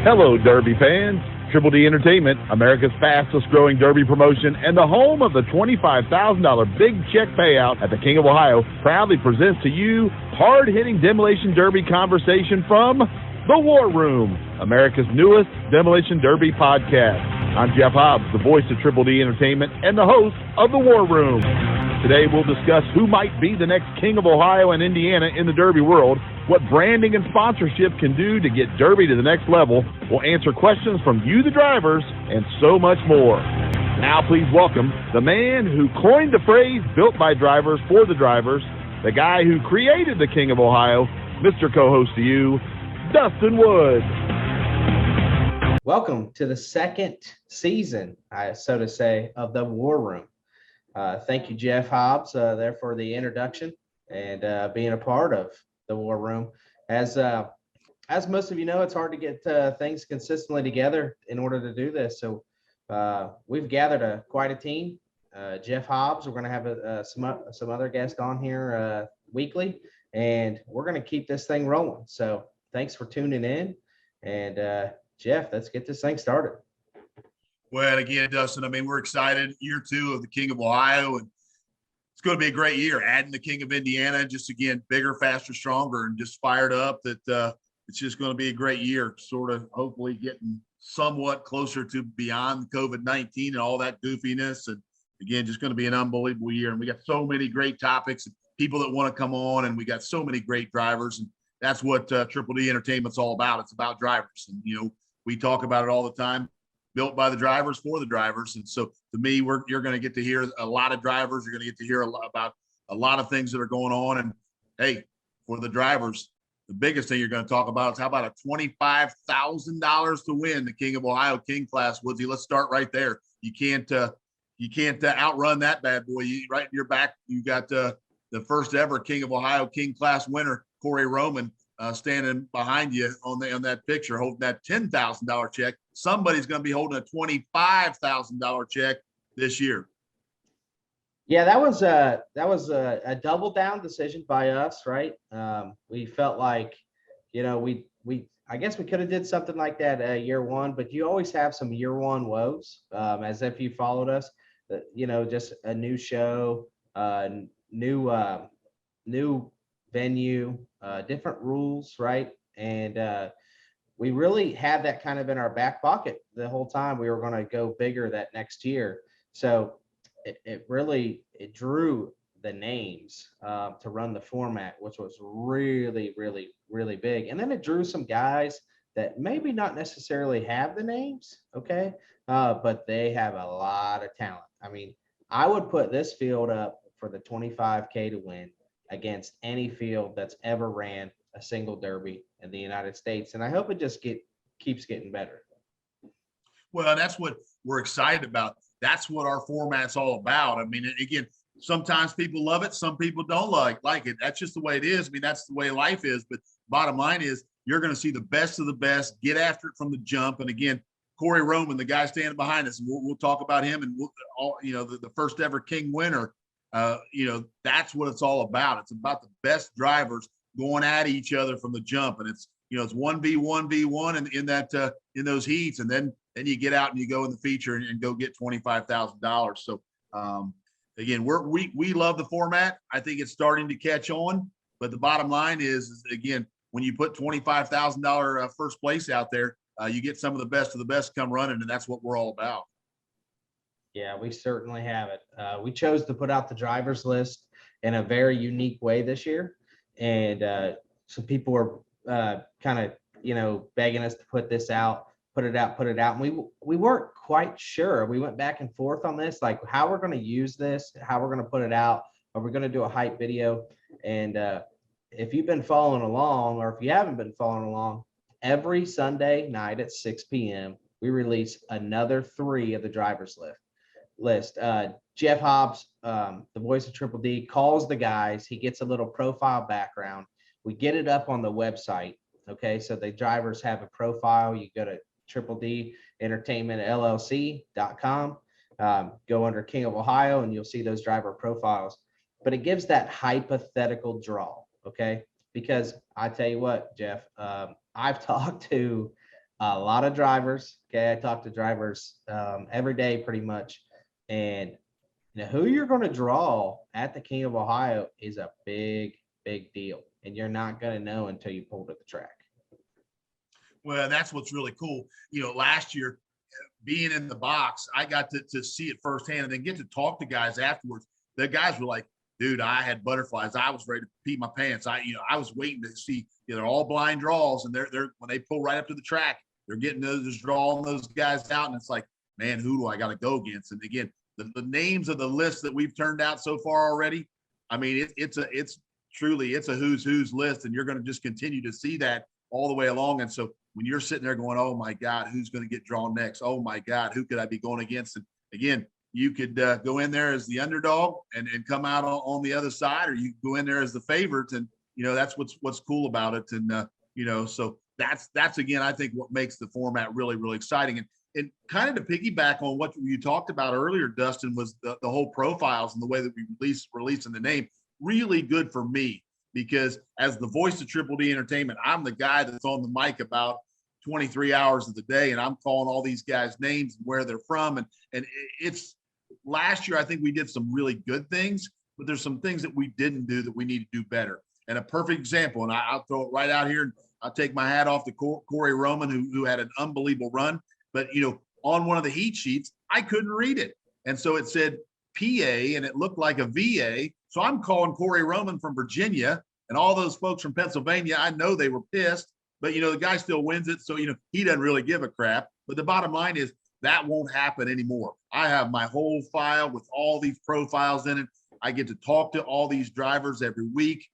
Hello, Derby fans. Triple D Entertainment, America's fastest growing Derby promotion and the home of the $25,000 big check payout at the King of Ohio, proudly presents to you hard-hitting Demolition Derby conversation from The War Room, America's newest Demolition Derby podcast. I'm Jeff Hobbs, the voice of Triple D Entertainment and the host of The War Room. Today we'll discuss who might be the next King of Ohio and Indiana in the Derby world, what branding and sponsorship can do to get Derby to the next level. We'll answer questions from you, the drivers, and so much more. Now please welcome the man who coined the phrase built by drivers for the drivers, the guy who created the King of Ohio, Mr. Co-host to you, Dustin Wood. Welcome to the second season, so to say, of the War Room. Thank you, Jeff Hobbs, there for the introduction and being a part of the War Room. As most of you know, it's hard to get things consistently together in order to do this. So we've gathered quite a team. Jeff Hobbs, we're going to have some other guests on here weekly, and we're going to keep this thing rolling. So thanks for tuning in. And Jeff, let's get this thing started. Well, again, Dustin, I mean, we're excited. Year two of the King of Ohio, and it's going to be a great year. Adding the King of Indiana, just again, bigger, faster, stronger, and just fired up that it's just going to be a great year, sort of hopefully getting somewhat closer to beyond COVID-19 and all that goofiness. And again, just going to be an unbelievable year. And we got so many great topics and people that want to come on, and we got so many great drivers. And that's what Triple D Entertainment's all about. It's about drivers. And, you know, we talk about it all the time. Built by the drivers for the drivers. And so to me, you're going to get to hear a lot of drivers. You're going to get to hear about a lot of things that are going on. And hey, for the drivers, the biggest thing you're going to talk about is how about a $25,000 to win the King of Ohio King class. Woodsy, let's start right there. You can't outrun that bad boy. Right in your back, you got the first ever King of Ohio King class winner, Corey Roman, standing behind you on that picture, holding that $10,000 check. Somebody's going to be holding a $25,000 check this year. Yeah, that was a double down decision by us, right? We felt like, you know, I guess we could have did something like that year one, but you always have some year one woes, as if you followed us. You know, just a new show, new venue, different rules, right? And we really had that kind of in our back pocket the whole time. We were going to go bigger that next year. So it drew the names to run the format, which was really, really, really big. And then it drew some guys that maybe not necessarily have the names, okay, but they have a lot of talent. I mean, I would put this field up for the 25K to win against any field that's ever ran a single Derby in the United States. And I hope it just keeps getting better. Well, that's what we're excited about. That's what our format's all about. I mean, again, sometimes people love it. Some people don't like it. That's just the way it is. I mean, that's the way life is. But bottom line is you're going to see the best of the best, get after it from the jump. And again, Corey Roman, the guy standing behind us, and we'll talk about him and the first ever King winner. That's what it's all about. It's about the best drivers going at each other from the jump, and it's 1v1 in those heats, and then you get out and you go in the feature and go get $25,000. So again, we love the format. I think it's starting to catch on, but the bottom line is again, when you put $25,000 first place out there, you get some of the best come running, and that's what we're all about. Yeah, we certainly have it. We chose to put out the drivers list in a very unique way this year. And some people were kind of, begging us to put it out. And we weren't quite sure. We went back and forth on this, like how we're going to use this, how we're going to put it out. Are we going to do a hype video? And if you've been following along, or if you haven't been following along, every Sunday night at 6 p.m., we release another 3 of the drivers list. Jeff Hobbs, the voice of Triple D, calls the guys. He gets a little profile background. We get it up on the website. Okay, so the drivers have a profile. You go to Triple D Entertainment LLC.com, go under King of Ohio, and you'll see those driver profiles. But it gives that hypothetical draw. Okay, because I tell you what, Jeff, I've talked to a lot of drivers. Okay, I talk to drivers every day pretty much, and who you're going to draw at the King of Ohio is a big, big deal, and you're not going to know until you pull to the track. Well, that's what's really cool. Last year, being in the box, I got to see it firsthand and then get to talk to guys afterwards. The guys were like, dude, I had butterflies. I was ready to pee my pants. I was waiting to see, they're all blind draws, and they're when they pull right up to the track, they're getting those, drawing those guys out. And it's like, man, who do I got to go against? And again, the names of the list that we've turned out so far already, I mean, it's truly a who's list, and you're going to just continue to see that all the way along. And so when you're sitting there going, oh my God, who's going to get drawn next? Oh my God, who could I be going against? And again, you could go in there as the underdog and come out on the other side, or you go in there as the favorite. And, that's what's cool about it. And, so that's again, I think what makes the format really, really exciting. And kind of to piggyback on what you talked about earlier, Dustin, was the whole profiles and the way that we releasing the name. Really good for me, because as the voice of Triple D Entertainment, I'm the guy that's on the mic about 23 hours of the day, and I'm calling all these guys names and where they're from. And it's last year, I think we did some really good things, but there's some things that we didn't do that we need to do better. And a perfect example, and I'll throw it right out here, and I'll take my hat off to Corey Roman, who had an unbelievable run. But, on one of the heat sheets, I couldn't read it. And so it said PA, and it looked like a VA. So I'm calling Corey Roman from Virginia, and all those folks from Pennsylvania, I know they were pissed, but, the guy still wins it. So, he doesn't really give a crap. But the bottom line is that won't happen anymore. I have my whole file with all these profiles in it. I get to talk to all these drivers every week.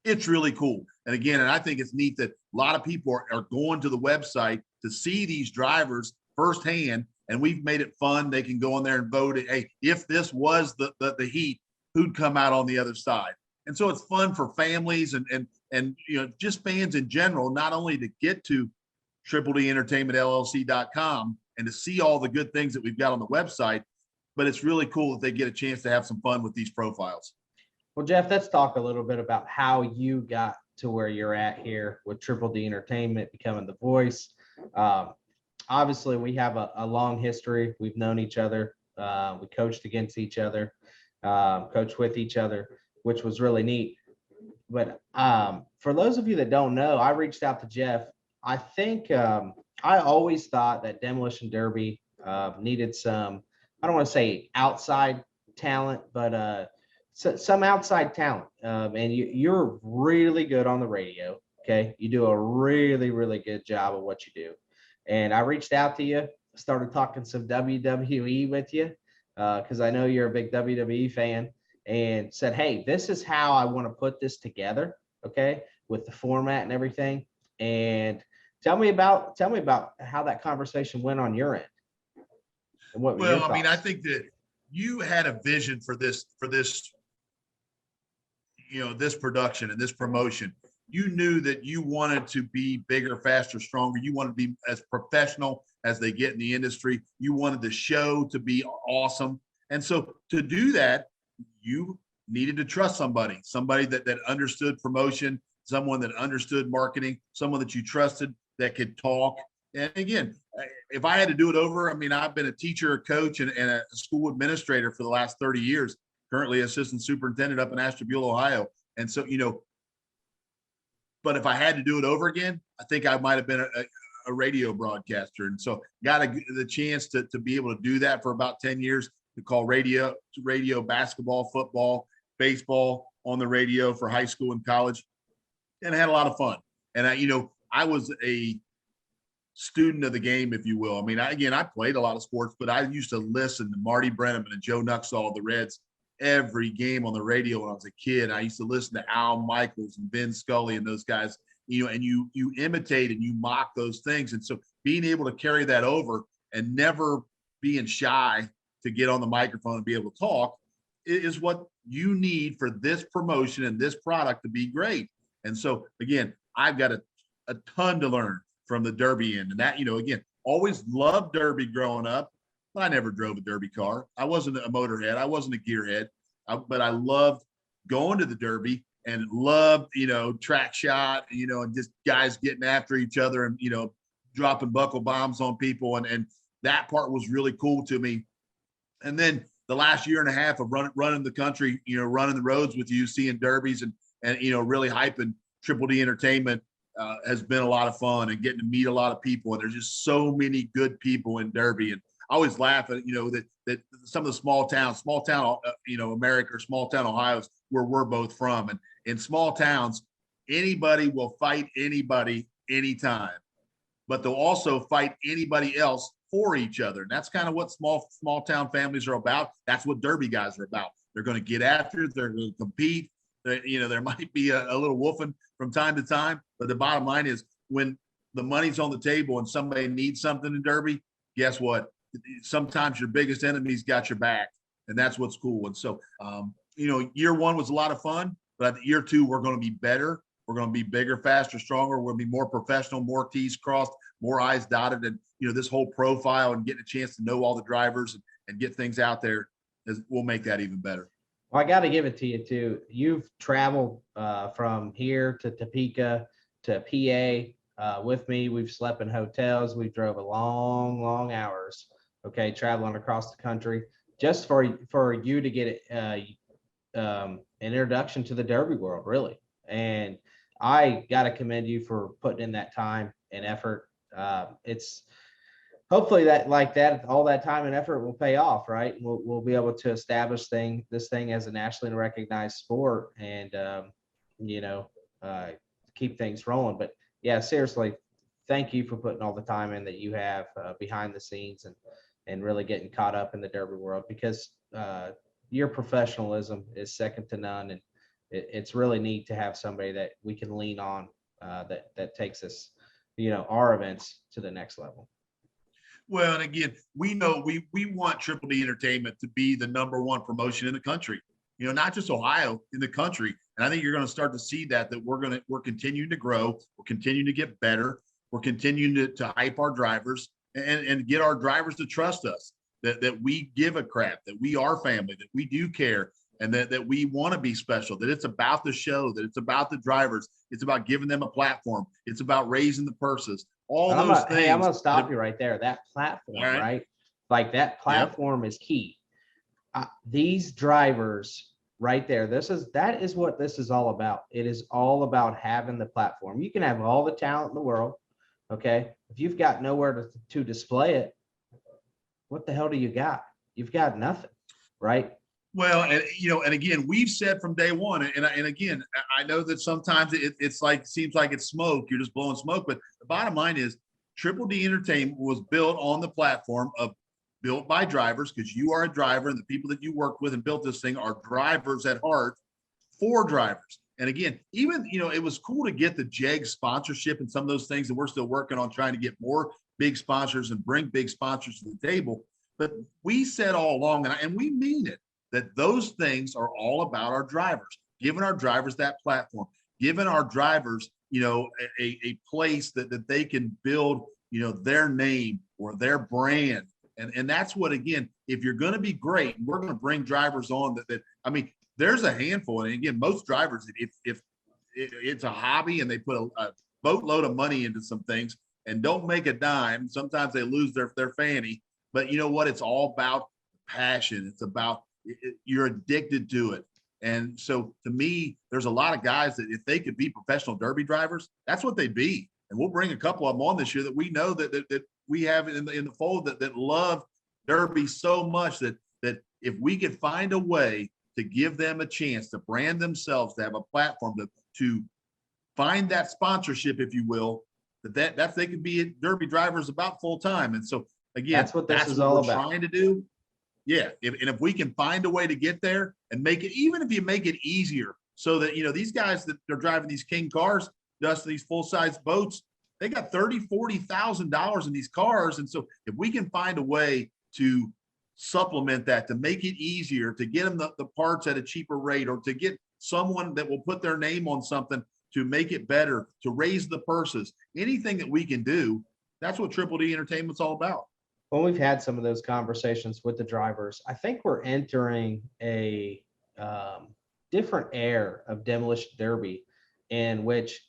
It's really cool. And again, and I think it's neat that a lot of people are going to the website to see these drivers firsthand, and we've made it fun. They can go in there and vote. Hey, if this was the heat, who'd come out on the other side? And so it's fun for families and just fans in general, not only to get to Triple D Entertainment LLC.com and to see all the good things that we've got on the website, but it's really cool that they get a chance to have some fun with these profiles. Well, Jeff, let's talk a little bit about how you got to where you're at here with Triple D Entertainment, becoming the voice. Obviously, we have a long history. We've known each other. We coached against each other, coached with each other, which was really neat. But for those of you that don't know, I reached out to Jeff. I think I always thought that Demolition Derby needed some, I don't want to say outside talent, but some outside talent. And you're really good on the radio. Okay. You do a really, really good job of what you do. And I reached out to you, started talking some WWE with you, because I know you're a big WWE fan, and said, hey, this is how I want to put this together. Okay. With the format and everything. And tell me about how that conversation went on your end. And what were your thoughts? I mean, I think that you had a vision for this, this production and this promotion. You knew that you wanted to be bigger, faster, stronger. You wanted to be as professional as they get in the industry. You wanted the show to be awesome. And so to do that, you needed to trust somebody that understood promotion, someone that understood marketing, someone that you trusted that could talk. And again, if I had to do it over, I mean, I've been a teacher, a coach, and a school administrator for the last 30 years, currently assistant superintendent up in Ashtabula, Ohio. And so, but if I had to do it over again, I think I might have been a radio broadcaster. And so got the chance to be able to do that for about 10 years, to call radio, basketball, football, baseball on the radio for high school and college, and I had a lot of fun. And I was a student of the game, if you will. I mean, I played a lot of sports, but I used to listen to Marty Brenneman and Joe Nuxall of the Reds every game on the radio when I was a kid. I used to listen to Al Michaels and Vin Scully and those guys, and you imitate and you mock those things. And so being able to carry that over and never being shy to get on the microphone and be able to talk is what you need for this promotion and this product to be great. And so, again, I've got a ton to learn from the Derby end. And that, again, always loved Derby growing up. I never drove a Derby car. I wasn't a motorhead. I wasn't a gearhead. But I loved going to the Derby and loved, track shot, and just guys getting after each other and, dropping buckle bombs on people. And that part was really cool to me. And then the last year and a half of running the country, running the roads with you, seeing derbies and really hyping Triple D Entertainment has been a lot of fun, and getting to meet a lot of people. And there's just so many good people in Derby. And I always laugh at, that some of the small town, America, or small town Ohio is where we're both from. And in small towns, anybody will fight anybody anytime, but they'll also fight anybody else for each other. And that's kind of what small town families are about. That's what Derby guys are about. They're going to get after it. They're going to compete. There might be a little woofing from time to time, but the bottom line is, when the money's on the table and somebody needs something in Derby, guess what? Sometimes your biggest enemy's got your back, and that's what's cool. And so, year one was a lot of fun, but year two, we're going to be better. We're going to be bigger, faster, stronger. We'll be more professional, more T's crossed, more I's dotted. And, this whole profile and getting a chance to know all the drivers and get things out there will make that even better. Well, I got to give it to you too. You've traveled from here to Topeka to PA with me. We've slept in hotels. We drove a long hours, okay, traveling across the country just for you to get an introduction to the Derby world, really. And I got to commend you for putting in that time and effort. It's hopefully all that time and effort will pay off, right? We'll be able to establish this thing as a nationally recognized sport, and keep things rolling. But yeah, seriously, thank you for putting all the time in that you have behind the scenes, and really getting caught up in the Derby world, because your professionalism is second to none, and it's really neat to have somebody that we can lean on that takes us, our events to the next level. Well, and again, we know we want Triple D Entertainment to be the number one promotion in the country, not just Ohio, in the country. And I think you're going to start to see that we're continuing to grow. We're continuing to get better. We're continuing to hype our drivers and get our drivers to trust us, that we give a crap, that we are family, that we do care, and that we want to be special, that it's about the show, that it's about the drivers. It's about giving them a platform. It's about raising the purses. All those things. Hey, I'm gonna stop you right there. That platform, right? Like that platform is key. These drivers right there. That is what this is all about. It is all about having the platform. You can have all the talent in the world, okay? If you've got nowhere to display it, what the hell do you got? You've got nothing, right? Well, and again, we've said from day one, and again, I know that sometimes seems like it's smoke. You're just blowing smoke, but the bottom line is, Triple D Entertainment was built on the platform of built by drivers, because you are a driver, and the people that you work with and built this thing are drivers at heart, for drivers. And again, even it was cool to get the JEG sponsorship and some of those things, and we're still working on trying to get more big sponsors and bring big sponsors to the table. But we said all along, and we mean it, that those things are all about our drivers, giving our drivers that platform, giving our drivers, a place that they can build, their name or their brand. And that's what, again, if you're going to be great, we're going to bring drivers on there's a handful. And again, most drivers, if it's a hobby and they put a boatload of money into some things and don't make a dime, sometimes they lose their fanny. But you know what? It's all about passion. It's about, you're addicted to it. And so to me, there's a lot of guys that if they could be professional Derby drivers, that's what they'd be. And we'll bring a couple of them on this year that we know that we have in the fold that love Derby so much that if we could find a way to give them a chance to brand themselves, to have a platform to find that sponsorship, if you will, that they could be Derby drivers about full time. And so again, that's what this is all about. Trying to do. Yeah, if we can find a way to get there and make it, even if you make it easier, so that these guys that are driving these King cars, Dustin, these full-size boats, they got $30,000-$40,000 in these cars. And so if we can find a way to supplement that, to make it easier, to get them the parts at a cheaper rate, or to get someone that will put their name on something to make it better, to raise the purses, anything that we can do, that's what Triple D Entertainment's all about. When we've had some of those conversations with the drivers, I think we're entering a different era of Demolition Derby, in which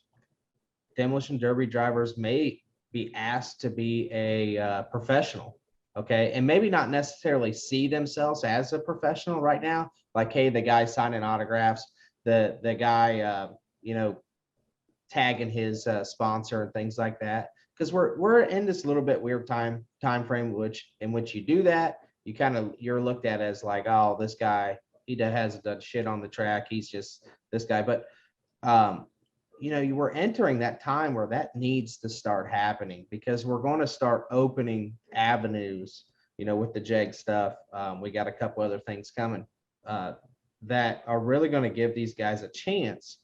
Demolition Derby drivers may be asked to be a professional, okay, and maybe not necessarily see themselves as a professional right now. Like, hey, the guy signing autographs, the guy, tagging his sponsor and things like that. Because we're in this little bit weird time frame, in which you do that, you're looked at as like, oh, this guy, hasn't done shit on the track. He's just this guy. But you were entering that time where that needs to start happening, because we're going to start opening avenues, with the JEG stuff. We got a couple other things coming that are really going to give these guys a chance.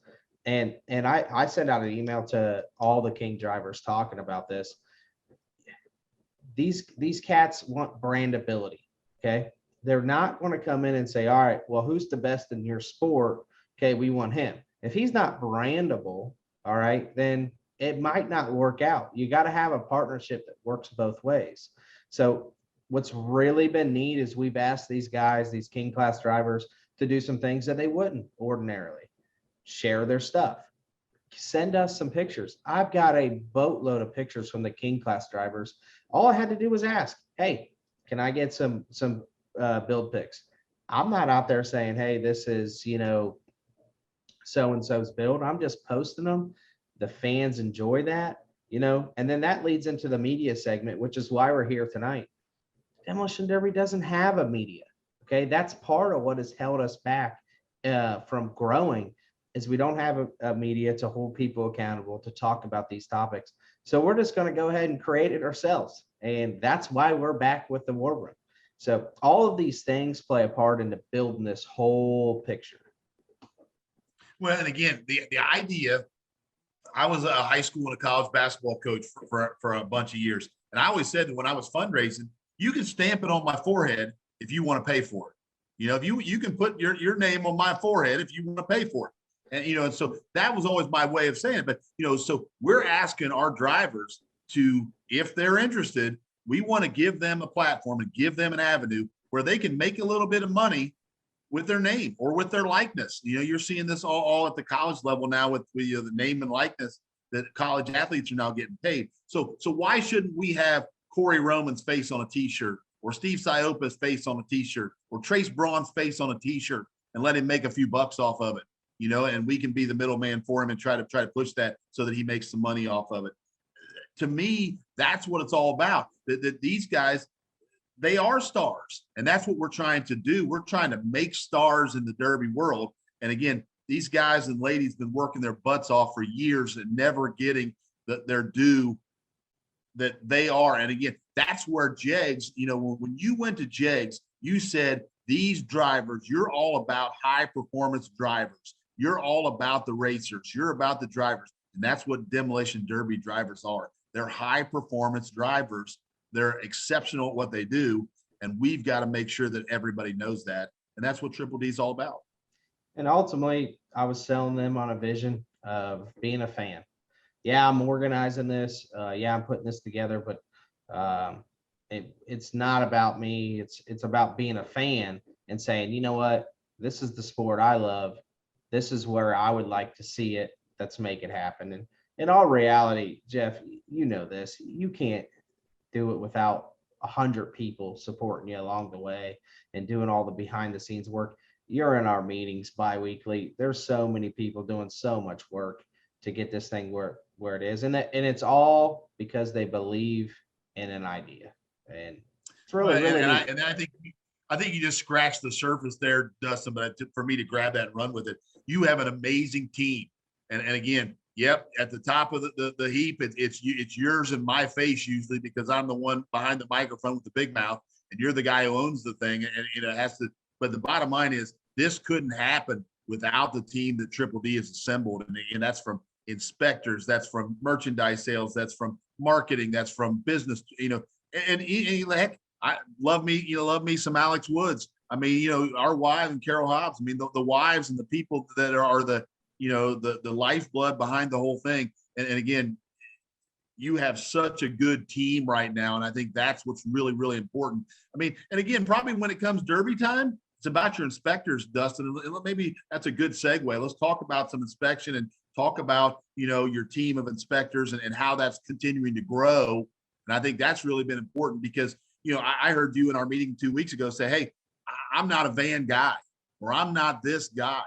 And I sent out an email to all the King drivers talking about this. These cats want brandability. Okay. They're not going to come in and say, all right, well, who's the best in your sport? Okay, we want him. If he's not brandable, all right, then it might not work out. You got to have a partnership that works both ways. So what's really been neat is we've asked these guys, these King class drivers, to do some things that they wouldn't ordinarily. Share their stuff. Send us some pictures. I've got a boatload of pictures from the King class drivers. All I had to do was ask, hey, can I get some build pics? I'm not out there saying, hey, this is, so-and-so's build. I'm just posting them. The fans enjoy that, and then that leads into the media segment, which is why we're here tonight. Demolition Derby doesn't have a media. Okay. That's part of what has held us back from growing, is we don't have a media to hold people accountable, to talk about these topics. So we're just going to go ahead and create it ourselves. And that's why we're back with the War Room. So all of these things play a part into building this whole picture. Well, and again, the idea, I was a high school and a college basketball coach for a bunch of years. And I always said that when I was fundraising, you can stamp it on my forehead if you want to pay for it. If you can put your name on my forehead if you want to pay for it. And, and so that was always my way of saying it. But, so we're asking our drivers to, if they're interested, we want to give them a platform and give them an avenue where they can make a little bit of money with their name or with their likeness. You're seeing this all at the college level now with the name and likeness that college athletes are now getting paid. So why shouldn't we have Corey Roman's face on a t-shirt, or Steve Siopa's face on a t-shirt, or Trace Braun's face on a t-shirt, and let him make a few bucks off of it, and we can be the middleman for him and try to push that so that he makes some money off of it. To me, that's what it's all about. That these guys, they are stars, and that's what we're trying to do. We're trying to make stars in the Derby world. And again, these guys and ladies been working their butts off for years and never getting their due that they are. And again, that's where JEGS, when you went to JEGS, you said, these drivers, you're all about high performance drivers. You're all about the racers. You're about the drivers. And that's what Demolition Derby drivers are. They're high performance drivers. They're exceptional at what they do. And we've got to make sure that everybody knows that. And that's what Triple D is all about. And ultimately, I was selling them on a vision of being a fan. Yeah, I'm organizing this. Yeah, I'm putting this together, but it's not about me. It's about being a fan and saying, you know what, this is the sport I love. This is where I would like to see it. Let's make it happen. And in all reality, Jeff, you know this, you can't do it without 100 people supporting you along the way and doing all the behind the scenes work. You're in our meetings bi-weekly. There's so many people doing so much work to get this thing where it is. And it's all because they believe in an idea. And it's really, really neat. And I think you just scratched the surface there, Dustin, but for me to grab that and run with it, you have an amazing team. And again, yep, at the top of the heap, it's yours and my face usually, because I'm the one behind the microphone with the big mouth, and you're the guy who owns the thing. And it has to, but the bottom line is this couldn't happen without the team that Triple D has assembled. And that's from inspectors, that's from merchandise sales, that's from marketing, that's from business, and heck, I love me some Alex Woods. I mean, our wives and Carol Hobbs, I mean, the wives and the people that are the lifeblood behind the whole thing. And again, you have such a good team right now. And I think that's what's really, really important. I mean, and again, probably when it comes Derby time, it's about your inspectors, Dustin. And maybe that's a good segue. Let's talk about some inspection and talk about, your team of inspectors and how that's continuing to grow. And I think that's really been important because, I heard you in our meeting 2 weeks ago say, hey, I'm not a van guy, or I'm not this guy.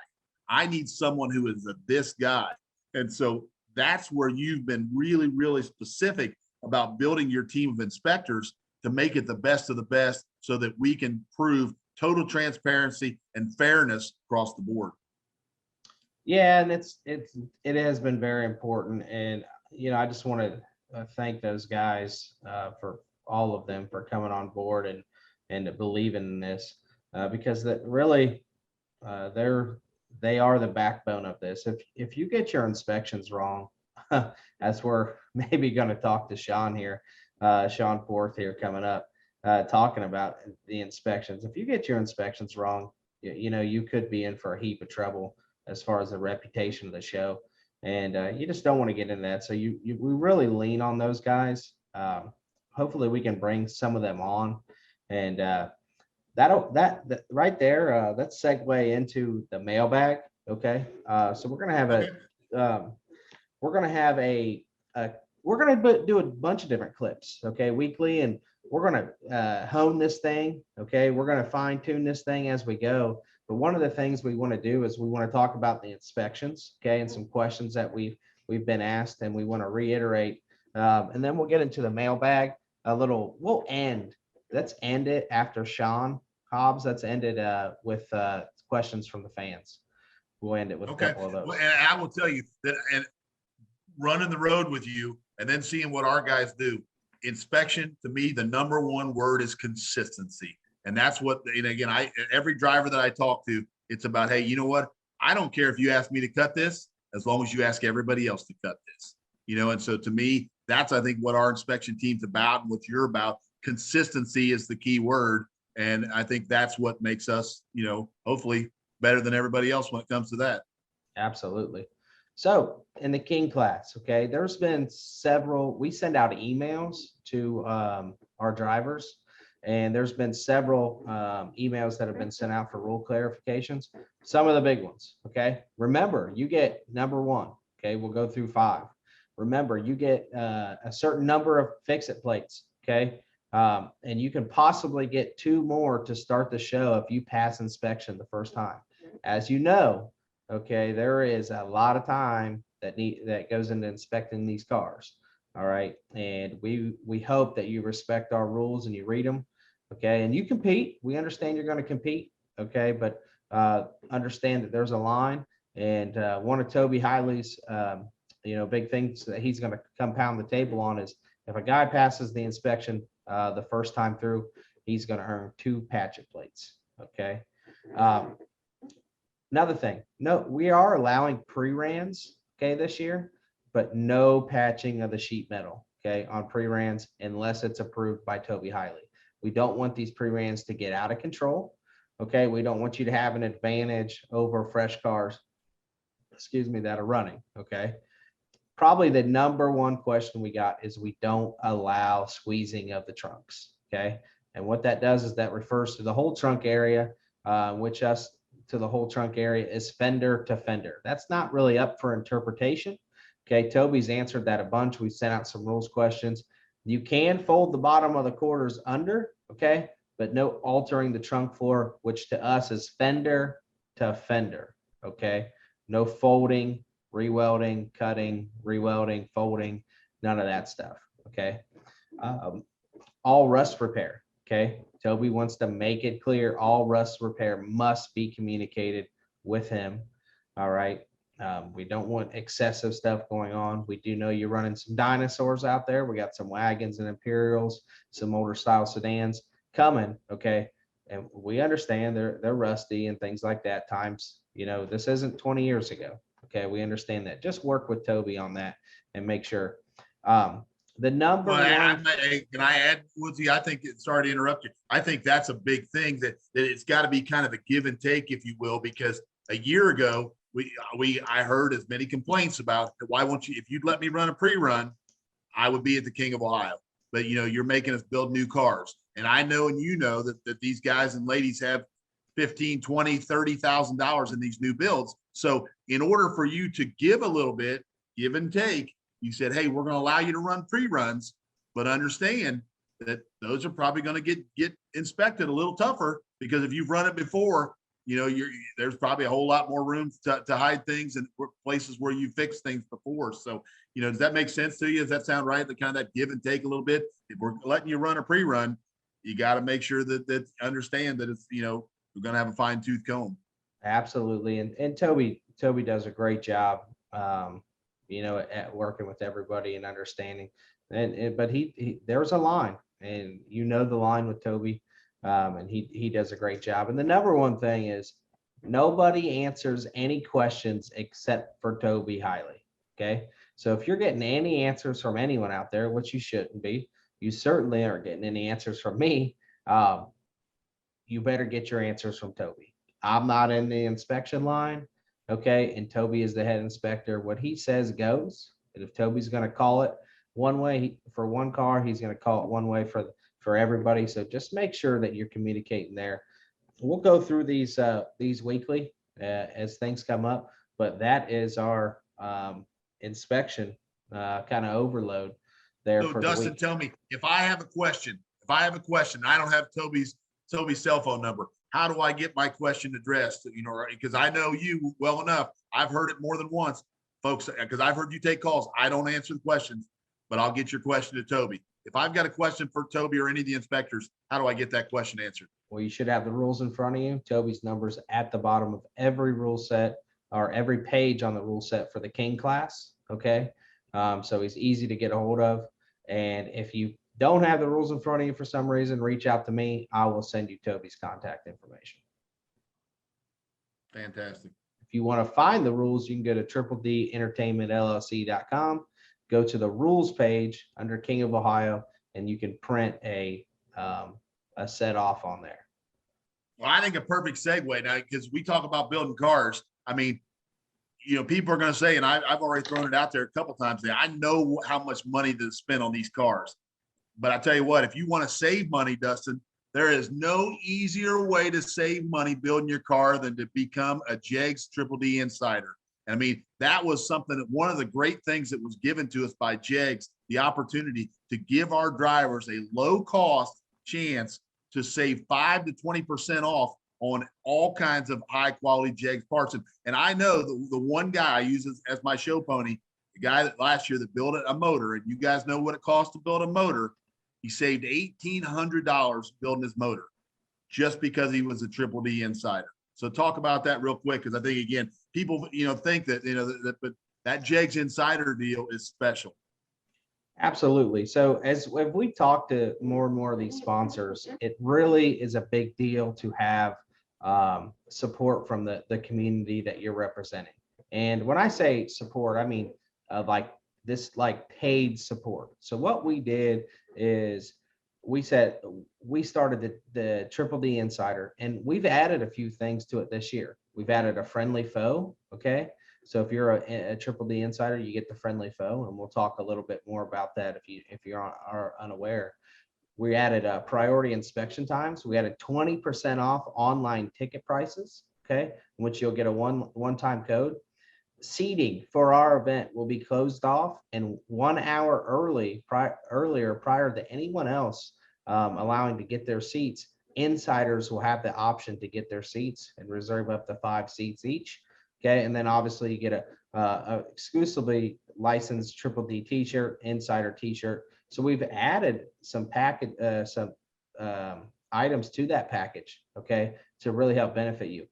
I need someone who is this guy. And so that's where you've been really, really specific about building your team of inspectors to make it the best of the best so that we can prove total transparency and fairness across the board. Yeah, and it has been very important. And, I just want to thank those guys for all of them for coming on board and believing in this because that really they are the backbone of this. If you get your inspections wrong, as we're maybe going to talk to Sean here, Sean Porth here coming up, talking about the inspections. If you get your inspections wrong, you could be in for a heap of trouble as far as the reputation of the show. And you just don't want to get into that. So we really lean on those guys. Hopefully we can bring some of them on, and that right there, let's segue into the mailbag. Okay. So we're gonna do a bunch of different clips, okay, weekly, and we're gonna hone this thing. Okay, we're gonna fine tune this thing as we go. But one of the things we want to do is we want to talk about the inspections, okay, and some questions that we've been asked, and we want to reiterate, and then we'll get into the mailbag a little. Let's end it after Sean Hobbs. Let's end it with questions from the fans. We'll end it with a couple of those. Well, and I will tell you that, and running the road with you and then seeing what our guys do, inspection, to me, the number one word is consistency. And that's what, and again, every driver that I talk to, it's about, hey, you know what? I don't care if you ask me to cut this, as long as you ask everybody else to cut this. And so to me, that's, I think, what our inspection team's about and what you're about. Consistency is the key word. And I think that's what makes us, hopefully better than everybody else when it comes to that. Absolutely. So in the King class, okay, there's been we send out emails to our drivers, and there's been several emails that have been sent out for rule clarifications. Some of the big ones, okay? Remember, you get number 1, okay? We'll go through 5. Remember, you get a certain number of fix-it plates, okay? And you can possibly get 2 more to start the show if you pass inspection the first time. As you know, okay, there is a lot of time that goes into inspecting these cars. All right, and we hope that you respect our rules and you read them. Okay, and you compete. We understand you're going to compete. Okay, but understand that there's a line. And one of Toby Hiley's big things that he's going to come pound the table on is if a guy passes the inspection the first time through, he's going to earn 2 patchet plates. Okay. Another thing, no, we are allowing pre-rans, okay, this year, but no patching of the sheet metal, okay, on pre-rans unless it's approved by Toby Hiley. We don't want these pre-rans to get out of control. Okay, we don't want you to have an advantage over fresh cars, that are running. Okay, probably the number 1 question we got is we don't allow squeezing of the trunks. Okay, and what that does is that refers to the whole trunk area, which us to the whole trunk area is fender to fender. That's not really up for interpretation. Okay, Toby's answered that a bunch. We sent out some rules questions. You can fold the bottom of the quarters under, okay, but no altering the trunk floor, which to us is fender to fender. Okay, no folding, rewelding, cutting, rewelding, folding, none of that stuff. Okay, all rust repair. Okay, Toby wants to make it clear all rust repair must be communicated with him. All right. We don't want excessive stuff going on. We do know you're running some dinosaurs out there. We got some wagons and Imperials, some older style sedans coming. Okay. And we understand they're rusty and things like that. Times, this isn't 20 years ago. Okay. We understand that. Just work with Toby on that and make sure. The number one. Can I add, Woodsy? I think sorry to interrupt you. I think that's a big thing that it's got to be kind of a give and take, if you will, because a year ago I heard as many complaints about why won't you, if you'd let me run a pre-run, I would be at the King of Ohio. But you're making us build new cars, and I know and that these guys and ladies have $15,000, $20,000, $30,000 in these new builds. So in order for you to give a little bit, give and take, you said, hey, we're going to allow you to run pre-runs, but understand that those are probably going to get inspected a little tougher, because if you've run it before, there's probably a whole lot more room to hide things and places where you fixed things before. So, does that make sense to you? Does that sound right? The kind of that give and take a little bit. If we're letting you run a pre-run, you got to make sure that understand that it's, we're going to have a fine tooth comb. Absolutely. And Toby does a great job, at working with everybody and understanding. But there's a line, and the line with Toby, and he does a great job. And the number one thing is nobody answers any questions except for Toby Hiley. Okay. So if you're getting any answers from anyone out there, which you shouldn't be, you certainly aren't getting any answers from me. You better get your answers from Toby. I'm not in the inspection line. Okay. And Toby is the head inspector. What he says goes. And if Toby's going to call it one way for one car, he's going to call it one way for everybody. So just make sure that you're communicating there. We'll go through these weekly as things come up, but that is our inspection kind of overload there. So for Dustin, the week. tell me, if I have a question, I don't have Toby's cell phone number. How do I get my question addressed? Because I know you well enough. I've heard it more than once, folks, because I've heard you take calls. I don't answer the questions, but I'll get your question to Toby. If I've got a question for Toby or any of the inspectors, how do I get that question answered? Well, you should have the rules in front of you. Toby's number's at the bottom of every rule set or every page on the rule set for the King class. Okay. So he's easy to get a hold of. And if you don't have the rules in front of you for some reason, reach out to me. I will send you Toby's contact information. Fantastic. If you want to find the rules, you can go to DDentertainmentLLC.com, go to the rules page under King of Ohio, and you can print a set off on there. Well, I think a perfect segue now, because we talk about building cars. I mean, people are going to say, and I've already thrown it out there a couple times there, I know how much money to spend on these cars. But I tell you what, if you want to save money, Dustin, there is no easier way to save money building your car than to become a JEGS Triple D Insider. And I mean, that was something that one of the great things that was given to us by JEGS, the opportunity to give our drivers a low cost chance to save 5 to 20% off on all kinds of high quality JEGS parts. And I know the one guy I use as my show pony, the guy that last year that built a motor, and you guys know what it costs to build a motor. He saved $1,800 building his motor just because he was a Triple D Insider. So talk about that real quick, because I think, again, people, think that, but that JEGS Insider deal is special. Absolutely. So as we talk to more and more of these sponsors, it really is a big deal to have support from the community that you're representing. And when I say support, I mean like paid support. So what we did is we started the Triple D Insider, and we've added a few things to it this year. We've added a friendly foe. Okay. So if you're a Triple D Insider, you get the friendly foe, and we'll talk a little bit more about that if you are unaware. We added priority inspection times. We added 20% off online ticket prices. Okay. In which you'll get a one-time code. Seating for our event will be closed off, and 1 hour earlier prior to anyone else allowing to get their seats. Insiders will have the option to get their seats and reserve up to 5 seats each. Okay, and then obviously you get a exclusively licensed Triple D T-shirt, Insider T-shirt. So we've added some items to that package. Okay, to really help benefit you.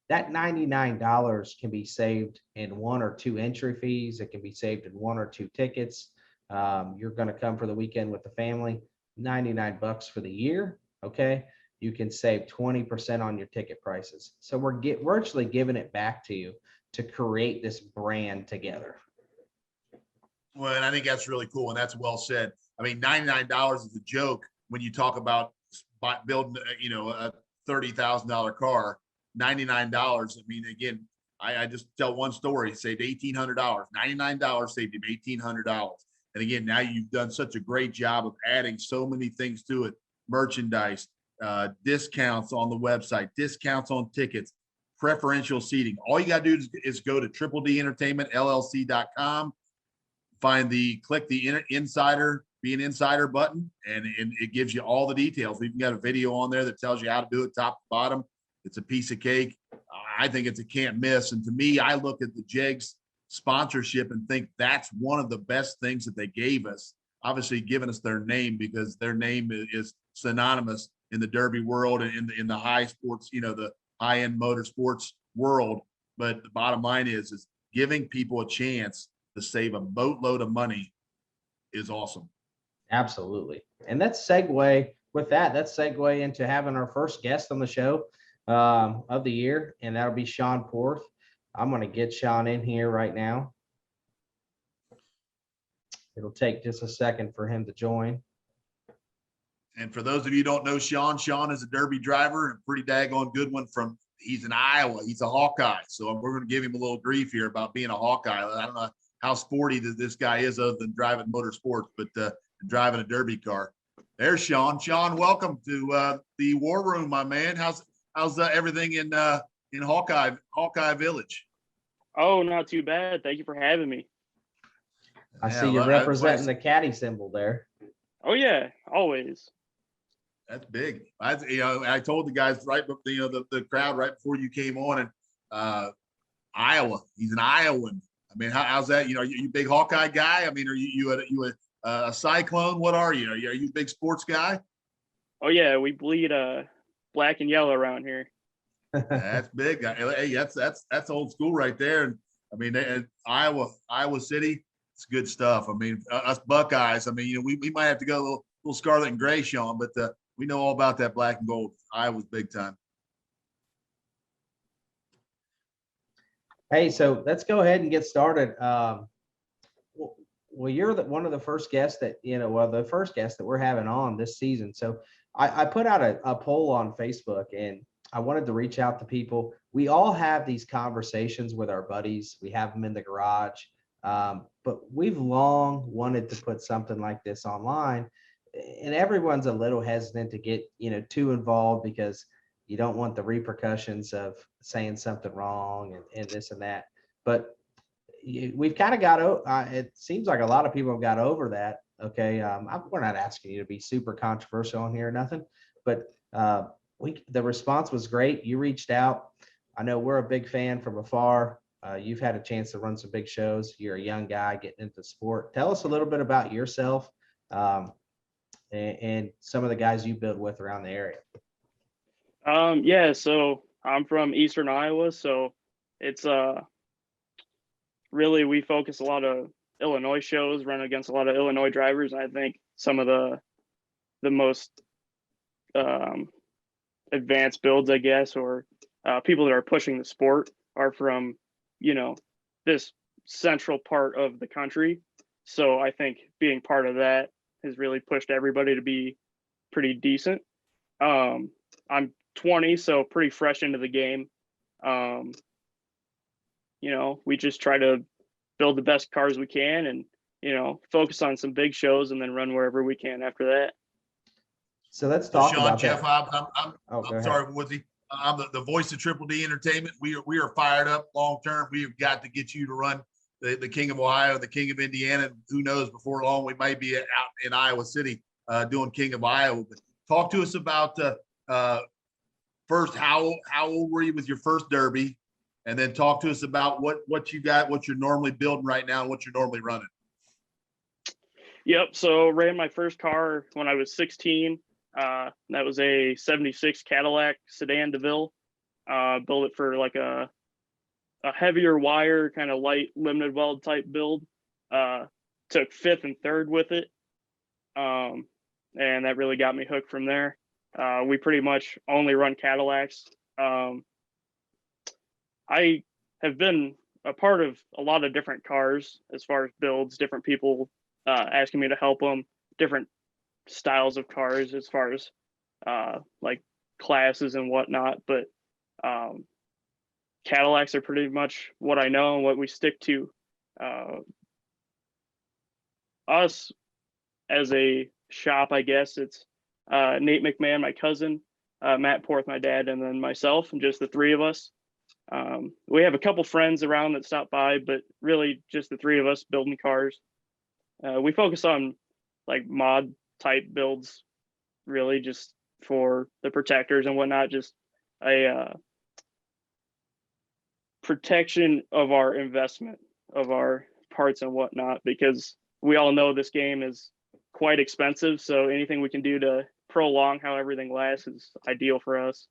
That $99 can be saved in 1 or 2 entry fees. It can be saved in 1 or 2 tickets. You're going to come for the weekend with the family, $99 for the year. Okay. You can save 20% on your ticket prices. So we're virtually giving it back to you to create this brand together. Well, and I think that's really cool, and that's well said. I mean, $99 is a joke when you talk about building, a $30,000 car. $99. I mean, again, I just tell one story. Saved $1,800. $99 saved him $1,800. And again, now you've done such a great job of adding so many things to it: merchandise, discounts on the website, discounts on tickets, preferential seating. All you got to do is go to Triple D Entertainment LLC.com, click the insider, be an insider button, and it gives you all the details. We've got a video on there that tells you how to do it top to bottom. It's a piece of cake. I think it's a can't miss. And to me, I look at the Jegs sponsorship and think that's one of the best things that they gave us. Obviously, giving us their name, because their name is synonymous in the Derby world and in the high sports, the high-end motorsports world. But the bottom line is giving people a chance to save a boatload of money is awesome. Absolutely. And let's segue into having our first guest on the show of the year, and that'll be Sean Porth. I'm going to get Sean in here right now. It'll take just a second for him to join. And for those of you who don't know Sean is a Derby driver, and a pretty daggone good one. He's in Iowa. He's a Hawkeye. So we're going to give him a little grief here about being a Hawkeye. I don't know how sporty this guy is other than driving motorsports, but driving a Derby car. There's Sean. Sean, welcome to the War Room, my man. How's everything in Hawkeye Village? Oh, not too bad. Thank you for having me. I see you're representing the caddy symbol there. Oh yeah, always. That's big. I told the guys the crowd right before you came on, and Iowa. He's an Iowan. I mean, how's that? Are you a big Hawkeye guy? I mean, are you a Cyclone? What are you? Are you a big sports guy? Oh yeah, we bleed black and yellow around here. That's big. Hey, that's old school right there. And I mean, Iowa City, it's good stuff. I mean, us Buckeyes. I mean, we might have to go a little scarlet and gray, Sean, but we know all about that black and gold. Iowa's big time. Hey, so let's go ahead and get started. Well, you're one of the first guests that, the first guest that we're having on this season. So I put out a poll on Facebook, and I wanted to reach out to people. We all have these conversations with our buddies. We have them in the garage, but we've long wanted to put something like this online, and everyone's a little hesitant to get, too involved because you don't want the repercussions of saying something wrong and this and that. But we've kind of it seems like a lot of people have got over that. Okay. We're not asking you to be super controversial on here or nothing, but the response was great. You reached out. I know we're a big fan from afar. You've had a chance to run some big shows. You're a young guy getting into sport. Tell us a little bit about yourself and some of the guys you build with around the area. Yeah, so I'm from Eastern Iowa, so it's really we focus a lot of Illinois shows, run against a lot of Illinois drivers. I think some of the most advanced builds, I guess, or people that are pushing the sport are from, this central part of the country. So I think being part of that has really pushed everybody to be pretty decent. I'm 20, so pretty fresh into the game. We just try to build the best cars we can and, focus on some big shows and then run wherever we can after that. So let's talk Sean, about Jeff, that. I'm sorry, Woodsy. I'm the voice of Triple D Entertainment. We are fired up long term. We've got to get you to run the King of Ohio, the King of Indiana. Who knows? Before long, we might be out in Iowa City doing King of Iowa. But talk to us about first, how old were you with your first Derby, and then talk to us about what you got, what you're normally building right now, and what you're normally running. Yep. So ran my first car when I was 16. That was a 76 Cadillac sedan DeVille. Built it for like a heavier wire, kind of light limited weld type build. Took fifth and third with it. And that really got me hooked from there. We pretty much only run Cadillacs. I have been a part of a lot of different cars as far as builds, different people asking me to help them, different styles of cars as far as like classes and whatnot. But Cadillacs are pretty much what I know and what we stick to. Us as a shop, I guess it's Nate McMahon, my cousin, Matt Porth, my dad, and then myself, and just the three of us. We have a couple friends around that stop by, but really just the three of us building cars. We focus on like mod type builds, really just for the protectors and whatnot, just a protection of our investment of our parts and whatnot, because we all know this game is quite expensive. So anything we can do to prolong how everything lasts is ideal for us.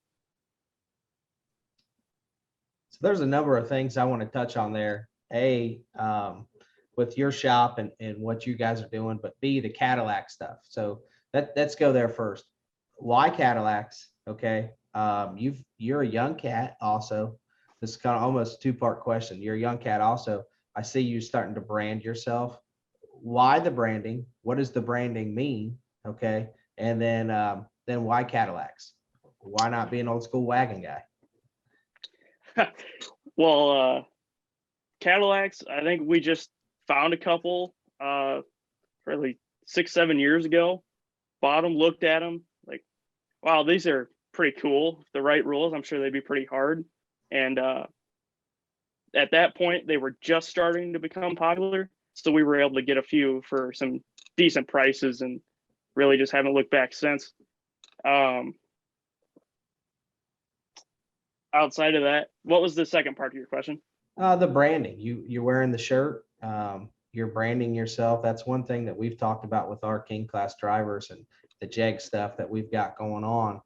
So there's a number of things I want to touch on there. With your shop and what you guys are doing, but B, the Cadillac stuff. So let's go there first. Why Cadillacs? Okay. You're a young cat also. This is kind of almost a two-part question. You're a young cat also. I see you starting to brand yourself. Why the branding? What does the branding mean? Okay. And then why Cadillacs? Why not be an old school wagon guy? Well, Cadillacs, I think we just found a couple probably 6-7 years ago, bought them, looked at them, like, wow, these are pretty cool. If the right rules, I'm sure they'd be pretty hard. And at that point, they were just starting to become popular. So we were able to get a few for some decent prices and really just haven't looked back since. Outside of that, what was the second part of your question? The branding. You're wearing the shirt. You're branding yourself. That's one thing that we've talked about with our King class drivers and the JEG stuff that we've got going on.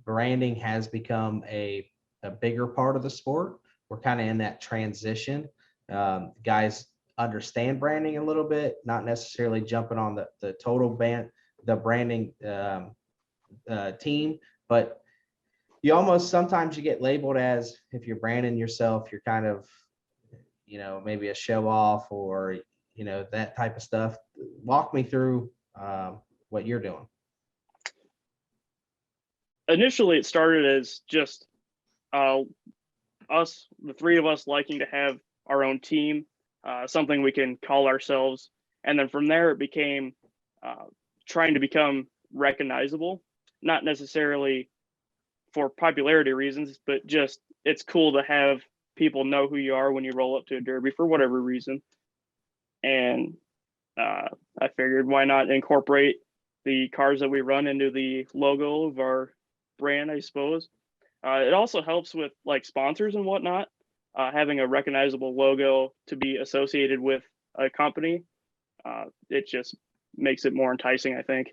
Branding has become a bigger part of the sport. We're kind of in that transition. Guys understand branding a little bit, not necessarily jumping on the total branding team, but you almost sometimes you get labeled as, if you're branding yourself, you're kind of, maybe a show off or, that type of stuff. Walk me through what you're doing. Initially, it started as just us, the three of us, liking to have our own team, something we can call ourselves. And then from there, it became trying to become recognizable, not necessarily for popularity reasons, but just it's cool to have people know who you are when you roll up to a derby for whatever reason. And I figured, why not incorporate the cars that we run into the logo of our brand, I suppose. It also helps with like sponsors and whatnot, having a recognizable logo to be associated with a company. It just makes it more enticing, I think.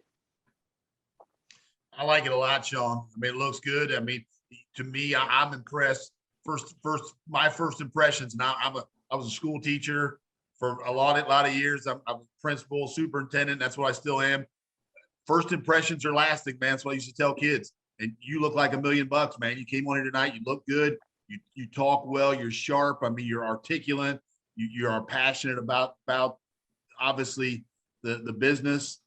I like it a lot, Sean. I mean, it looks good. I mean, to me, I'm impressed. My first impressions. And I was a school teacher for a lot of years. I was principal, superintendent. That's what I still am. First impressions are lasting, man. That's what I used to tell kids. And you look like $1 million, man. You came on here tonight. You look good. You talk well. You're sharp. I mean, you're articulate. You are passionate about obviously the business.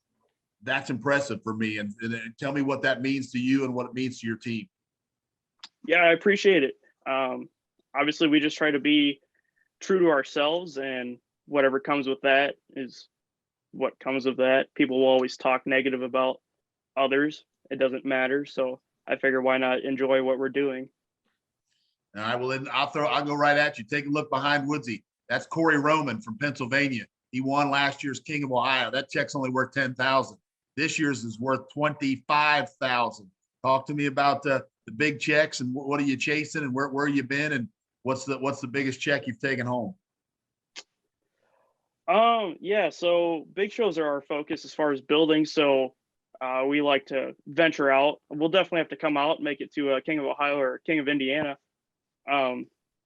That's impressive for me. And tell me what that means to you and what it means to your team. Yeah, I appreciate it. Obviously, we just try to be true to ourselves, and whatever comes with that is what comes of that. People will always talk negative about others. It doesn't matter. So I figure, why not enjoy what we're doing? All right. Well, then I'll go right at you. Take a look behind Woodsy. That's Corey Roman from Pennsylvania. He won last year's King of Ohio. That check's only worth $10,000. This year's is worth $25,000. Talk to me about the big checks and what are you chasing and where you been and what's the biggest check you've taken home? Yeah, so big shows are our focus as far as building. So we like to venture out. We'll definitely have to come out and make it to a King of Ohio or King of Indiana.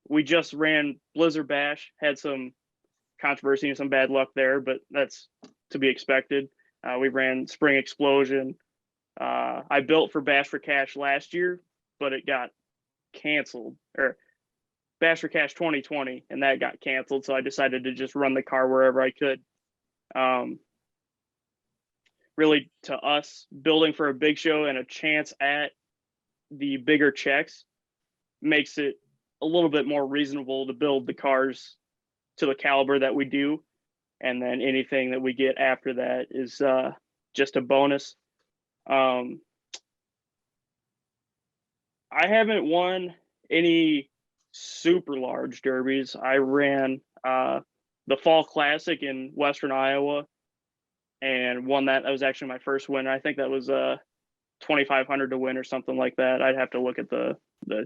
We just ran Blizzard Bash, had some controversy and some bad luck there, but that's to be expected. We ran Spring Explosion. I built for Bash for Cash last year, but it got canceled, or Bash for Cash 2020, and that got canceled. So I decided to just run the car wherever I could. Really, to us, building for a big show and a chance at the bigger checks makes it a little bit more reasonable to build the cars to the caliber that we do. And then anything that we get after that is just a bonus. I haven't won any super large derbies. I ran the Fall Classic in Western Iowa and won that. That was actually my first win. I think that was 2,500 to win or something like that. I'd have to look at the